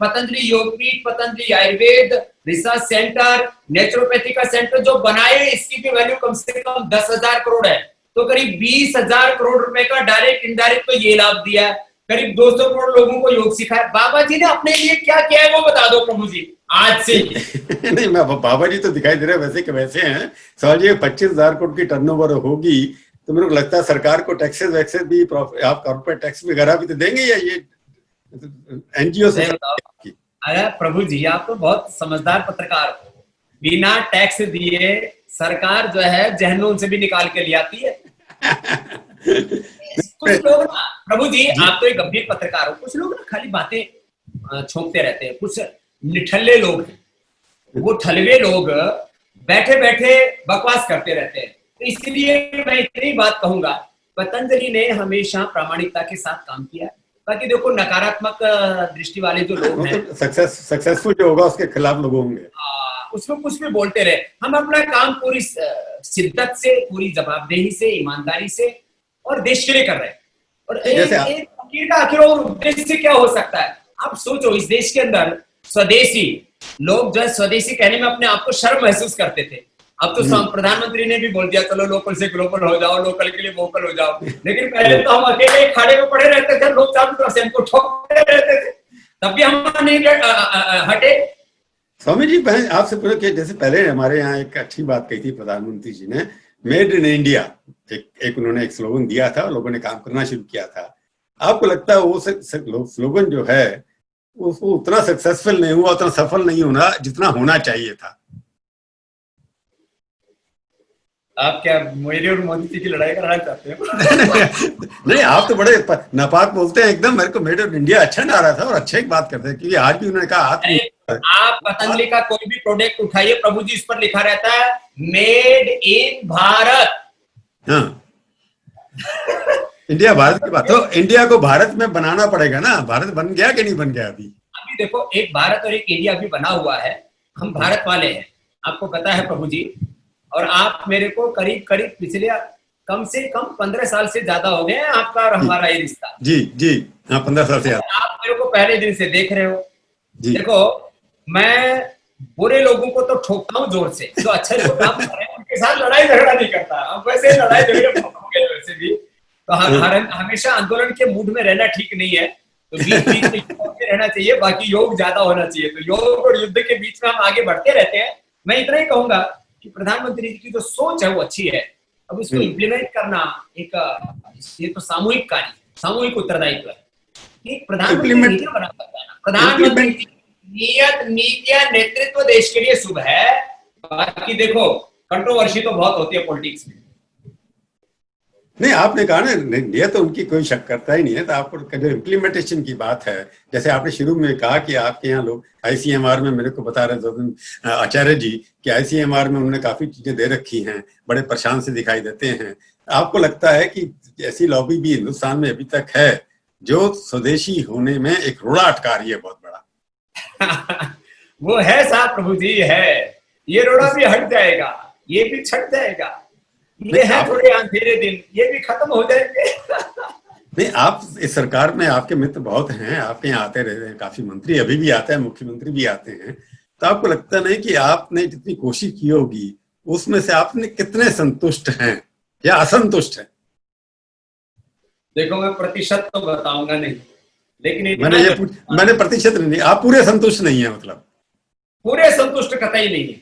Patanjali Yogpeeth, Patanjali Ayurveda research centre, naturopathy का सेंटर जो बनाए, इसकी भी वैल्यू कम से कम 10,000 करोड़ है। तो करीब 20,000 करोड़ रुपए का डायरेक्ट इनडायरेक्ट तो ये लाभ दिया है। करीब 200 करोड़ लोगों को योग सिखाया। बाबा जी ने अपने लिए क्या किया है वो बता दो प्रभु जी आज से। नहीं, मैं, बाबा जी तो दिखाई दे रहे हैं वैसे के वैसे हैं। सवाल ये 25,000 करोड़ की टर्नओवर होगी तो मेरे को लगता है सरकार को टैक्सेस वैक्सेस भी, आप कॉर्पोरेट टैक्स वगैरह भी तो देंगे, या ये एनजीओ से? अरे प्रभु जी, आप तो बहुत समझदार पत्रकार हो। बिना टैक्स दिए सरकार जो है जहन्नुम से भी निकाल के ले आती है। कुछ लोग ना प्रभु जी, आप तो एक गंभीर पत्रकार हो, कुछ लोग ना खाली बातें छोंकते रहते हैं। कुछ निठल्ले लोग हैं, वो ठलवे लोग बैठे बैठे बकवास करते रहते हैं। तो इसलिए मैं इतनी बात कहूंगा, पतंजलि ने हमेशा प्रामाणिकता के साथ काम किया है। बाकी देखो, नकारात्मक दृष्टि वाले जो लोग हैं, सक्सेसफुल जो होगा उसके खिलाफ लोग होंगे, उसमें कुछ भी बोलते रहे। हम अपना काम पूरी शिद्दत से, पूरी जवाबदेही से, ईमानदारी से और देश के लिए कर रहे हैं। और एक फकीर का आखिर और उद्देश्य क्या हो सकता है? आप सोचो, इस देश के अंदर स्वदेशी लोग जो है, स्वदेशी कहने में अपने आप को शर्म महसूस करते थे। अब तो प्रधानमंत्री ने भी बोल दिया, चलो लोकल से ग्लोबल हो जाओ, लोकल के लिए वोकल हो जाओ। लेकिन पहले तो हम अकेले खाड़े में पड़े रहते थे, लोग चारों तरफ से हमको ठोकते रहते थे, तब भी हम नहीं हटे। स्वामी जी, आपसे पूछो कि जैसे पहले हमारे यहाँ एक अच्छी बात कही थी प्रधानमंत्री जी ने, मेड इन इंडिया, एक उन्होंने एक स्लोगन दिया था, लोगों ने काम करना शुरू किया था। आपको लगता है वो स्लोगन जो है वो उतना सक्सेसफुल नहीं हुआ, उतना सफल नहीं होना जितना होना चाहिए था? आप क्या मेरे और मोदी जी की लड़ाई कराना चाहते हैं? नहीं, आप तो बड़े नापाक बोलते हैं एकदम। मेरे को मेड इन इंडिया अच्छा ना रहा था, और अच्छे की बात करते हैं, क्योंकि आज भी उन्होंने कहा आप पतंजलि का कोई भी प्रोडक्ट उठाइए, प्रभु जी इस पर लिखा रहता है मेड इन भारत। हाँ, इंडिया भारत की बात, तो इंडिया को भारत में बनाना पड़ेगा ना। भारत बन गया कि नहीं बन गया अभी? अभी देखो, एक भारत और एक इंडिया भी बना हुआ है। हम भारत वाले हैं, आपको पता है प्रभु जी। और आप मेरे को करीब करीब पिछले कम से कम 15 साल से ज्यादा हो गए हैं आपका और हमारा ये रिश्ता। जी जी, हाँ 15 साल से आप मेरे को पहले दिन से देख रहे हो जी। देखो, मैं बुरे लोगों को तो ठोकता हूँ जोर से, जो अच्छे लोग काम कर रहे हैं उनके साथ लड़ाई झगड़ा नहीं करता। अब वैसे लड़ाई झगड़े वैसे भी तो हमेशा आंदोलन के मूड में रहना ठीक नहीं है। तो बीच बीच में रहना चाहिए, बाकी योग ज्यादा होना चाहिए। तो योग और युद्ध के बीच में हम आगे बढ़ते रहते हैं। मैं इतना ही कहूंगा कि प्रधानमंत्री जी की जो सोच है वो अच्छी है। अब इसको इम्प्लीमेंट करना एक ये तो सामूहिक कार्य, सामूहिक उत्तरदायित्व है। एक प्रधानमंत्री नीतियां बना सकता है ना। प्रधानमंत्री नियत नीतियां नेतृत्व देश के लिए शुभ है। बाकी देखो, कंट्रोवर्सी तो बहुत होती है पॉलिटिक्स में। नहीं, आपने कहा ना, ये तो उनकी कोई शक करता ही नहीं है। तो आपको जो इम्प्लीमेंटेशन की बात है, जैसे आपने शुरू में कहा कि आपके यहाँ लोग ICMR में, मेरे को बता रहे थे आचार्य जी कि ICMR में उन्होंने काफी चीजें दे रखी हैं, बड़े परेशान से दिखाई देते हैं। आपको लगता है कि ऐसी लॉबी भी हिंदुस्तान में अभी तक है जो स्वदेशी होने में एक रोड़ा अटका रही है बहुत बड़ा? वो है साहब प्रभु जी, है। ये रोड़ा भी हट जाएगा, ये भी छट जाएगा। ये है थोड़े अंधेरे दिन, ये भी खत्म हो जाएंगे। नहीं, आप इस सरकार में, आपके मित्र बहुत हैं, आपके यहाँ आते रहते हैं, काफी मंत्री अभी भी आते हैं, मुख्यमंत्री भी आते हैं। तो आपको लगता नहीं कि आपने जितनी कोशिश की होगी उसमें से आपने कितने संतुष्ट हैं या असंतुष्ट हैं? देखो, मैं प्रतिशत तो बताऊंगा नहीं, लेकिन मैंने प्रतिशत नहीं, आप पूरे संतुष्ट नहीं है? मतलब पूरे संतुष्ट कतई नहीं है,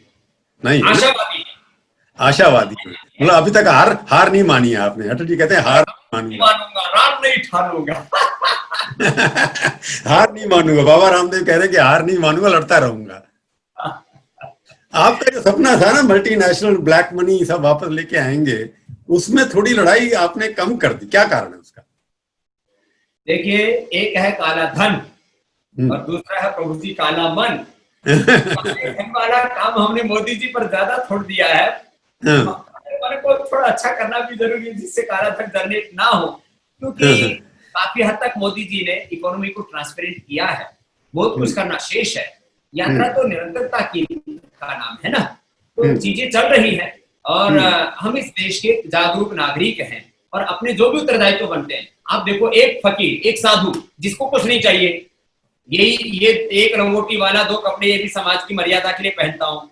नहीं, आशावादी, आशावादी। मतलब अभी तक हार नहीं मानी है आपने? अटल जी कहते हैं हार मानूंगा, रात नहीं ठानूंगा। हार नहीं मानूंगा। बाबा रामदेव कह रहे हैं कि हार नहीं मानूंगा, लड़ता रहूंगा। आपका जो सपना था ना, मल्टीनेशनल ब्लैक मनी सब वापस लेके आएंगे, उसमें थोड़ी लड़ाई आपने कम कर दी, क्या कारण है उसका? देखिए, एक है काला धन और दूसरा है प्रभु जी काला मन। धन वाला काम हमने मोदी जी पर ज्यादा छोड़ दिया है। को थोड़ा अच्छा करना भी जरूरी है, जिससे काला धन जनरेट ना हो। क्योंकि काफी हद तक मोदी जी ने इकोनॉमी को ट्रांसपेरेंट किया है, बहुत कुछ करना शेष है। यात्रा तो निरंतरता की का नाम है ना। तो चीजें चल रही हैं और हम इस देश के जागरूक नागरिक हैं और अपने जो भी उत्तरदायित्व बनते हैं। आप देखो, एक फकीर, एक साधु जिसको कुछ नहीं चाहिए, ये एक रंगोटी वाला 2 कपड़े ये भी समाज की मर्यादा के लिए पहनता हूँ,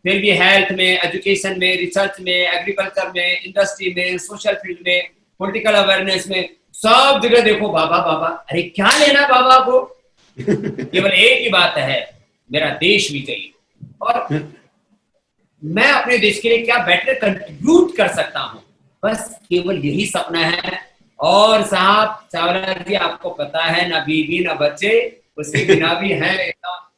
फिर भी हेल्थ में, एजुकेशन में, रिसर्च में, एग्रीकल्चर में, इंडस्ट्री में, सोशल फील्ड में, पॉलिटिकल अवेयरनेस में, सब जगह देखो बाबा बाबा। अरे क्या लेना बाबा को? केवल एक ही बात है, मेरा देश भी चाहिए और मैं अपने देश के लिए क्या बेटर कंट्रीब्यूट कर सकता हूँ, बस केवल यही सपना है। और साहब चावला जी, आपको पता है, ना बीवी ना बच्चे, उसके बिना भी है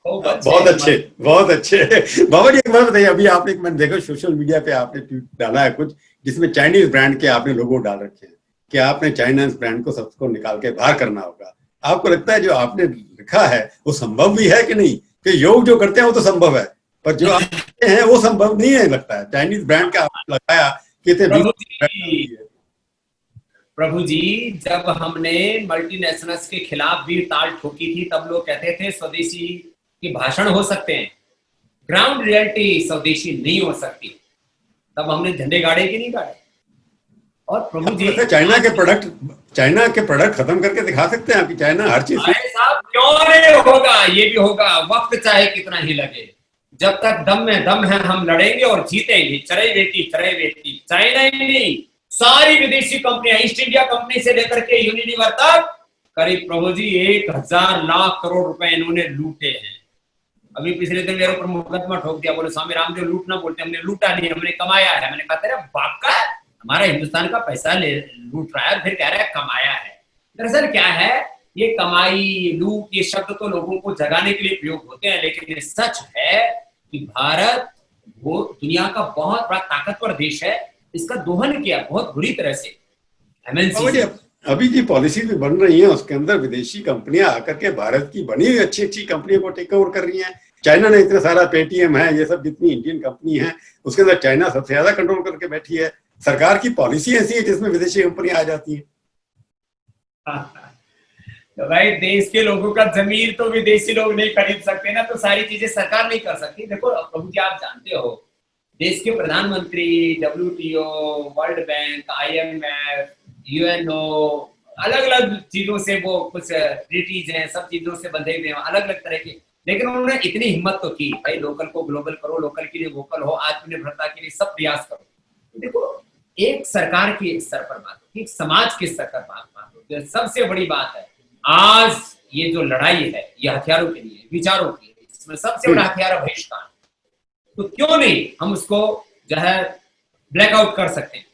बहुत अच्छे, बहुत अच्छे। बाबा जी, एक बात बताइए, अभी आपने, मैंने देखा सोशल मीडिया पे आपने ट्वीट डाला है कुछ, जिसमें चाइनीज ब्रांड के आपने लोगो डाल रखे हैं कि आपने चाइनीज ब्रांड को सबको निकाल के बाहर करना होगा। आपको लगता है जो आपने लिखा है वो संभव भी है कि नहीं? कि योग जो करते हैं वो तो संभव है, पर जो आप हैं वो संभव नहीं है लगता है। चाइनीज ब्रांड का आपने लगाया कि प्रभु जी, जब हमने मल्टीनेशनल्स के खिलाफ भी ताल ठोकी थी, तब लोग कहते थे स्वदेशी की भाषण हो सकते हैं, ग्राउंड रियलिटी स्वदेशी नहीं हो सकती। तब हमने झंडे गाड़े कि नहीं गाड़े? और प्रभु जी, चाइना के प्रोडक्ट खत्म करके दिखा सकते हैं आप कि चाइना हर चीज साहब क्यों नहीं होगा? ये भी होगा, वक्त चाहे कितना ही लगे। जब तक दम में दम है हम लड़ेंगे और जीतेंगे। चरे बेटी चाइना ही नहीं, सारी विदेशी कंपनियां, ईस्ट इंडिया कंपनी से लेकर के यूनिलीवर तक, करीब प्रभु जी 1000 लाख करोड़ रुपए इन्होंने लूटे हैं। अभी पिछले दिन मेरे ऊपर मुकदमा ठोक दिया, बोले स्वामी रामदेव लूटना बोलते, हमने लूटा नहीं, हमने कमाया है। मैंने कहा तेरा बाप का, हमारा हिंदुस्तान का पैसा लूट रहा है, फिर कह रहा है कमाया है। दरअसल क्या है, ये कमाई, लूट, ये शब्द तो लोगों को जगाने के लिए प्रयोग होते हैं, लेकिन ये सच है कि भारत वो दुनिया का बहुत बड़ा ताकतवर देश है। इसका दोहन किया बहुत बुरी तरह से MNC। अभी की पॉलिसी भी बन रही है, उसके अंदर विदेशी कंपनियां आकर के भारत की बनी हुई अच्छी अच्छी कंपनियों को टेक ओवर कर रही हैं। चाइना ने इतना सारा, पेटीएम है, ये सब जितनी इंडियन कंपनी है उसके अंदर चाइना सबसे ज्यादा कंट्रोल करके बैठी है। सरकार की पॉलिसी ऐसी है जिसमें विदेशी कंपनियां आ जाती हैं। तो भाई देश के लोगों का जमीर तो विदेशी लोग नहीं खरीद सकते ना, तो सारी चीजें सरकार नहीं कर सकती। देखो प्रभु जी, आप जानते हो देश के प्रधानमंत्री WTO, world bank, IMF, UNO, अलग अलग चीजों से वो कुछ ट्रीटीज हैं, सब चीजों से बंधे हुए हैं, अलग अलग तरह के। लेकिन उन्होंने इतनी हिम्मत तो की, भाई लोकल को ग्लोबल करो, लोकल के लिए वोकल हो, आत्मनिर्भरता के लिए सब प्रयास करो। देखो एक सरकार के स्तर पर बात होती है, एक समाज के स्तर पर बात होती है। सबसे बड़ी बात है आज ये जो लड़ाई है, ये हथियारों के लिए, विचारों के लिए, इसमें सबसे बड़ा हथियार है बहिष्कार। तो क्यों नहीं हम उसको जो है ब्लैकआउट कर सकते हैं,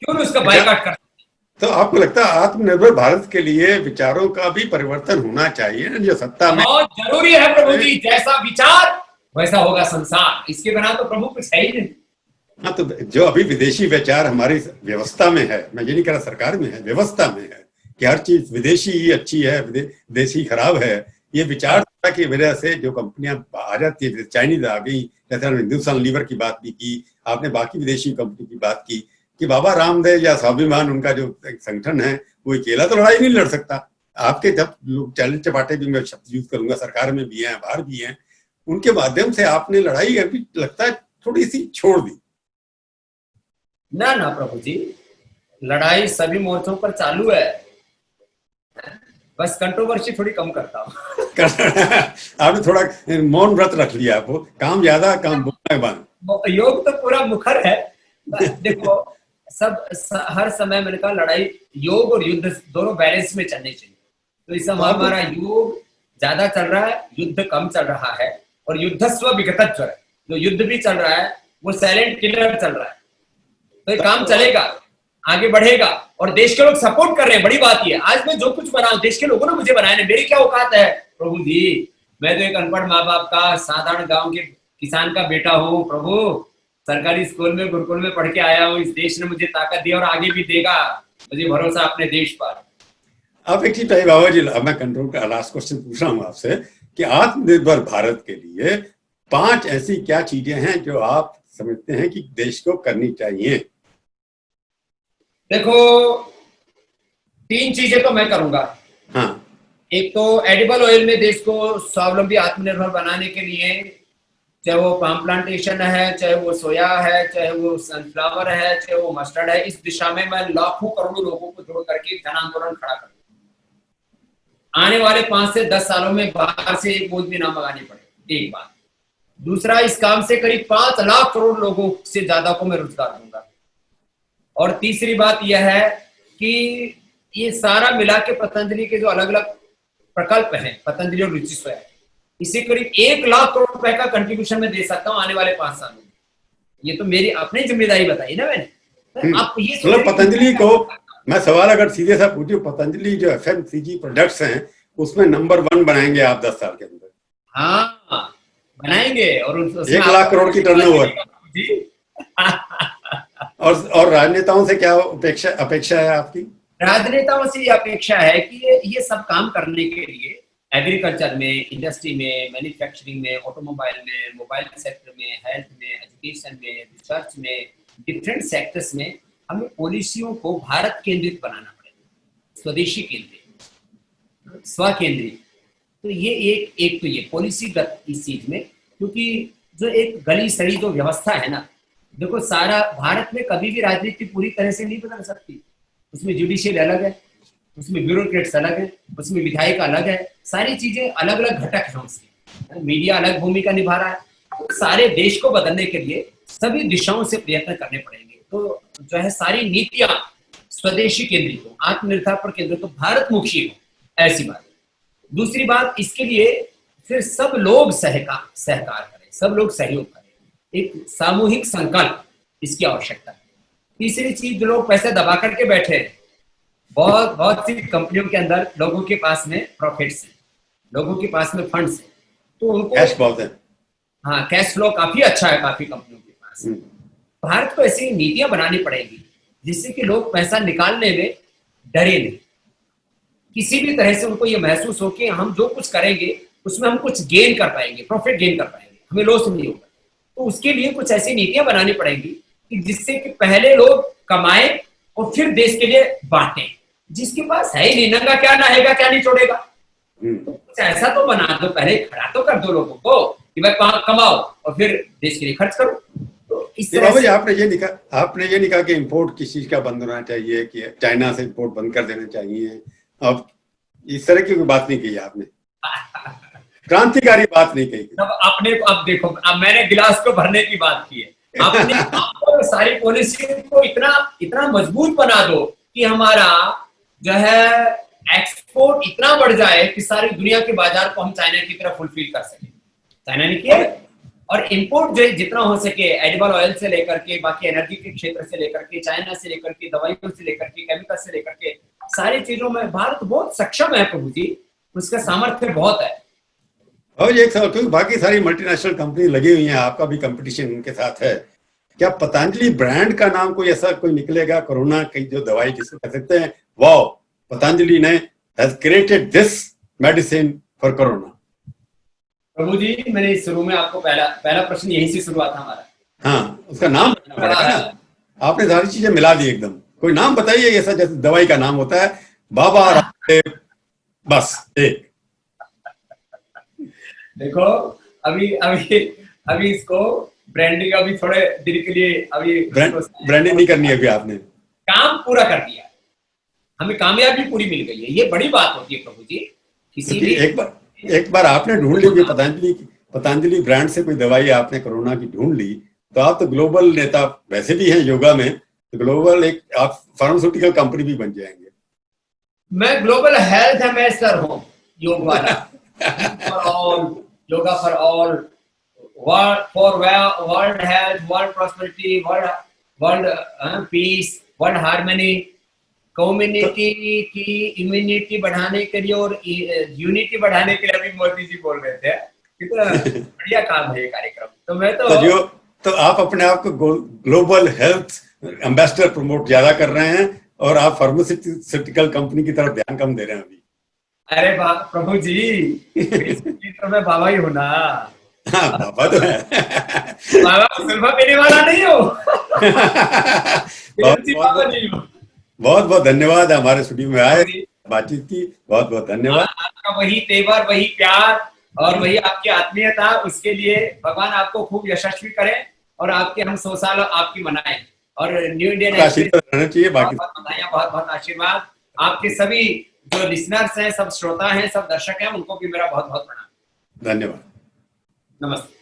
क्यों नहीं उसका बाइकआउट कर सकते हैं? तो आपको लगता है आत्मनिर्भर भारत के लिए विचारों का भी परिवर्तन होना चाहिए ना, जो सत्ता में बहुत जरूरी है प्रभु जी। जैसा विचार वैसा होगा संसार, इसके बिना तो प्रभु कुछ है ही नहीं। हाँ, तो जो अभी विदेशी विचार हमारी व्यवस्था में है, मैं ये नहीं कह रहा सरकार में है, व्यवस्था में है कि हर चीज विदेशी ही अच्छी है, विदेशी खराब है, ये विचारधारा की वजह से जो कंपनियां आ जाती है, चाइनीज आ गई, जैसे हिंदुस्तान लीवर की बात भी की आपने, बाकी विदेशी कंपनी की बात की कि बाबा रामदेव या स्वाभिमान उनका जो संगठन है वो अकेला तो लड़ाई नहीं लड़ सकता। आपके जब लोग चैलेंज चपाटे भी मैं शब्द यूज करूंगा, सरकार में भी हैं, बाहर भी हैं, उनके माध्यम से आपने लड़ाई अभी लगता है थोड़ी सी छोड़ दी। ना ना प्रभु जी, लड़ाई सभी मोर्चों पर चालू है, बस कंट्रोवर्सी थोड़ी कम करता हूँ। आपने थोड़ा मौन व्रत रख लिया, आपको काम ज्यादा, काम बोलना बंद। योग तो पूरा मुखर है। देखो हर समय मैंने कहा लड़ाई, योग और युद्ध दोनों बैलेंस में चलने चाहिए। तो इस समय हमारा योग ज्यादा चल रहा है, युद्ध कम चल रहा है, और युद्धस्व विगतत्व है, जो युद्ध भी चल रहा है वो साइलेंट किलर चल रहा है। तो ये काम चलेगा, आगे बढ़ेगा, और देश के लोग सपोर्ट कर रहे हैं। बड़ी बात ये, आज मैं जो कुछ बना हूं देश के लोगों ने मुझे बनाया, मेरी क्या औकात है प्रभु जी। मैं तो एक अनपढ़ माँ बाप का, साधारण गांव के किसान का बेटा हूँ प्रभु, सरकारी स्कूल में, गुरुकुल में पढ़ के आया हूँ। इस देश ने मुझे ताकत दी और आगे भी देगा, मुझे भरोसा अपने देश पर। अब एक चीज बाबा जी, अब मैं कंट्रोल का लास्ट क्वेश्चन पूछ रहा हूँ आपसे कि आत्मनिर्भर भारत के लिए 5 ऐसी क्या चीजें हैं जो आप समझते हैं कि देश को करनी चाहिए? देखो 3 चीजें तो मैं करूंगा। हाँ। एक तो एडिबल ऑयल में देश को स्वावलंबी आत्मनिर्भर बनाने के लिए, चाहे वो पाम प्लांटेशन है, चाहे वो सोया है, चाहे वो सनफ्लावर है, चाहे वो मस्टर्ड है, इस दिशा में मैं लाखों करोड़ों लोगों को जोड़ करके जन आंदोलन खड़ा करूंगा। आने वाले 5 से 10 सालों में बाहर से एक बोझ भी ना मंगानी पड़े, एक बात। दूसरा, इस काम से करीब 5 लाख करोड़ लोगों से ज्यादा को मैं रोजगार दूंगा। और तीसरी बात यह है कि ये सारा मिला के पतंजलि के जो अलग अलग प्रकल्प हैं, पतंजलि और रुचि सोया, इसे करीब 1 लाख करोड़ रुपए का कंट्रीब्यूशन में दे सकता हूं आने वाले 5 सालों में। ये तो मेरी अपनी जिम्मेदारी बताई ना मैंने। आप ये मतलब पतंजलि को मैं सवाल अगर सीधे सा पूछूं, पतंजलि जो FMCG प्रोडक्ट्स हैं उसमें नंबर 1 बनाएंगे आप 10 साल के अंदर? हाँ बनाएंगे, और 1 लाख करोड़ की टर्नओवर। और राजनेताओं से क्या अपेक्षा है आपकी? राजनेताओं से ये अपेक्षा है कि ये सब काम करने के लिए एग्रीकल्चर में, इंडस्ट्री में, मैन्युफैक्चरिंग में, ऑटोमोबाइल में, मोबाइल सेक्टर में, हेल्थ में, एजुकेशन में, रिसर्च में, डिफरेंट सेक्टर्स में हमें पॉलिसियों को भारत केंद्रित बनाना पड़ेगा, स्वदेशी केंद्रित, स्व केंद्रित। तो ये एक तो ये पॉलिसीगत इस चीज में, क्योंकि जो एक गली सड़ी जो व्यवस्था है ना, देखो सारा भारत में कभी भी राजनीति पूरी तरह से नहीं बदल सकती। उसमें जुडिशियल अलग है, उसमें ब्यूरोक्रेट्स अलग है, उसमें विधायक अलग है, सारी चीजें अलग अलग घटक हैं उसके, मीडिया अलग भूमिका निभा रहा है। तो सारे देश को बदलने के लिए सभी दिशाओं से प्रयत्न करने पड़ेंगे। तो जो है सारी नीतियां स्वदेशी केंद्रित हो, आत्मनिर्भर पर केंद्रित हो, भारत मुखी हो, ऐसी बात। दूसरी बात, इसके लिए फिर सब लोग सहकार करें, सब लोग सहयोग करें, एक सामूहिक संकल्प इसकी आवश्यकता है। तीसरी चीज, जो लोग पैसे दबा करके बैठे हैं, बहुत सी कंपनियों के अंदर लोगों के पास में प्रॉफिट्स हैं, लोगों के पास में फंड्स हैं, तो उनको कैश बहुत है। हाँ, कैश फ्लो काफी अच्छा है काफी कंपनियों के पास। भारत को ऐसी नीतियां बनानी पड़ेगी जिससे कि लोग पैसा निकालने में डरे नहीं, किसी भी तरह से उनको ये महसूस हो कि हम जो कुछ करेंगे उसमें हम कुछ गेन कर पाएंगे, प्रॉफिट गेन कर पाएंगे, हमें लॉस नहीं होगा। तो उसके लिए कुछ ऐसी नीतियां बनानी पड़ेंगी कि जिससे कि पहले लोग कमाए और फिर देश के लिए बांटे। जिसके पास है ही नहीं, नंगा क्या नहाएगा क्या नहीं छोड़ेगा। तो कुछ ऐसा तो बना दो, पहले खड़ा तो कर दो लोगों को कि भाई कमाओ और फिर देश के लिए खर्च करो। तो इस तरह बाबा जी आपने ये नहीं कहा कि इंपोर्ट किस चीज का बंद होना चाहिए, कि चाइना से इंपोर्ट बंद कर देना चाहिए। अब इस तरह की कोई बात नहीं कही आपने, क्रांतिकारी बात नहीं कही। अब देखो, अब मैंने गिलास को भरने की बात की है। आपने सारी पॉलिसी को इतना मजबूत बना दो कि हमारा जो है एक्सपोर्ट इतना बढ़ जाए कि सारी दुनिया के बाजार को हम चाइना की तरफ फुलफिल कर सके। चाइना ने किया। और इंपोर्ट जो जितना हो सके, एडिबल ऑयल से लेकर के, बाकी एनर्जी के क्षेत्र से लेकर के, चाइना से लेकर के, दवाइयों से लेकर के, केमिकल से लेकर के, सारी चीजों में भारत बहुत सक्षम है प्रभु जी, उसका सामर्थ्य बहुत है। और एक सवाल, क्योंकि बाकी सारी मल्टीनेशनल कंपनी लगी हुई हैं, आपका भी कंपटीशन उनके साथ है, क्या पतंजलि ब्रांड का नाम कोई ऐसा कोई निकलेगा कोरोना की जो दवाई जिसको कह सकते हैं वाओ पतंजलि ने has created this medicine for corona? Prabhu ji, मैंने शुरू में आपको पहला प्रश्न यहीं से शुरुआत था हमारा। हाँ, उसका नाम बताना पड़ेगा ना। आपने सारी चीजें मिला दी एकदम। कोई नाम बताइए ऐसा जैसे दवाई का नाम होता है बाबा रामदेव, बस एक। देखो अभी इसको ब्रांडिंग अभी थोड़े दिन के लिए अभी ब्रांडिंग नहीं करनी है अभी, आपने काम पूरा कर दिया, हमें कामयाबी पूरी मिल गई है, ये बड़ी बात होती है प्रभु जी। किसी भी एक बार आपने ढूंढ ली पतंजलि ब्रांड से कोई दवाई आपने कोरोना की ढूंढ ली, तो आप तो ग्लोबल नेता वैसे भी हैं योगा में, तो ग्लोबल एक आप फार्मास्यूटिकल कंपनी भी बन जाएंगे। मैं ग्लोबल हेल्थ एम्बेसडर हूँ, योग वाला। For all, yoga for all, world health, world prosperity, world peace, world harmony, community की इम्यूनिटी बढ़ाने के लिए और यूनिटी बढ़ाने के लिए अभी मोदी जी बोल रहे थे। कितना बढ़िया काम है ये कार्यक्रम। तो मैं तो आप अपने आप को ग्लोबल हेल्थ एम्बेसडर प्रमोट ज्यादा कर रहे हैं और आप फार्मास्यूटिकल कंपनी की तरफ ध्यान कम दे रहे हैं अभी। अरे प्रभु जी, तो मैं बाबा ही हूँ ना। हाँ, बाबा तो है। बाबा सुल्फा पीने वाला नहीं हो। बहुत बहुत धन्यवाद हमारे स्टूडियो में आए, बातचीत की, बहुत बहुत धन्यवाद। आपका वही तेवर, वही प्यार और वही आपकी आत्मीयता, उसके लिए भगवान आपको खूब यशस्वी करे और आपके हम 100 साल आपकी मनाएं। और न्यू इंडियन आशीर्वाद रहना चाहिए, बाकी बहुत बहुत आशीर्वाद। आपके सभी जो लिसनर्स हैं, सब श्रोता हैं, सब दर्शक हैं, उनको भी मेरा बहुत बहुत प्रणाम। धन्यवाद, नमस्ते।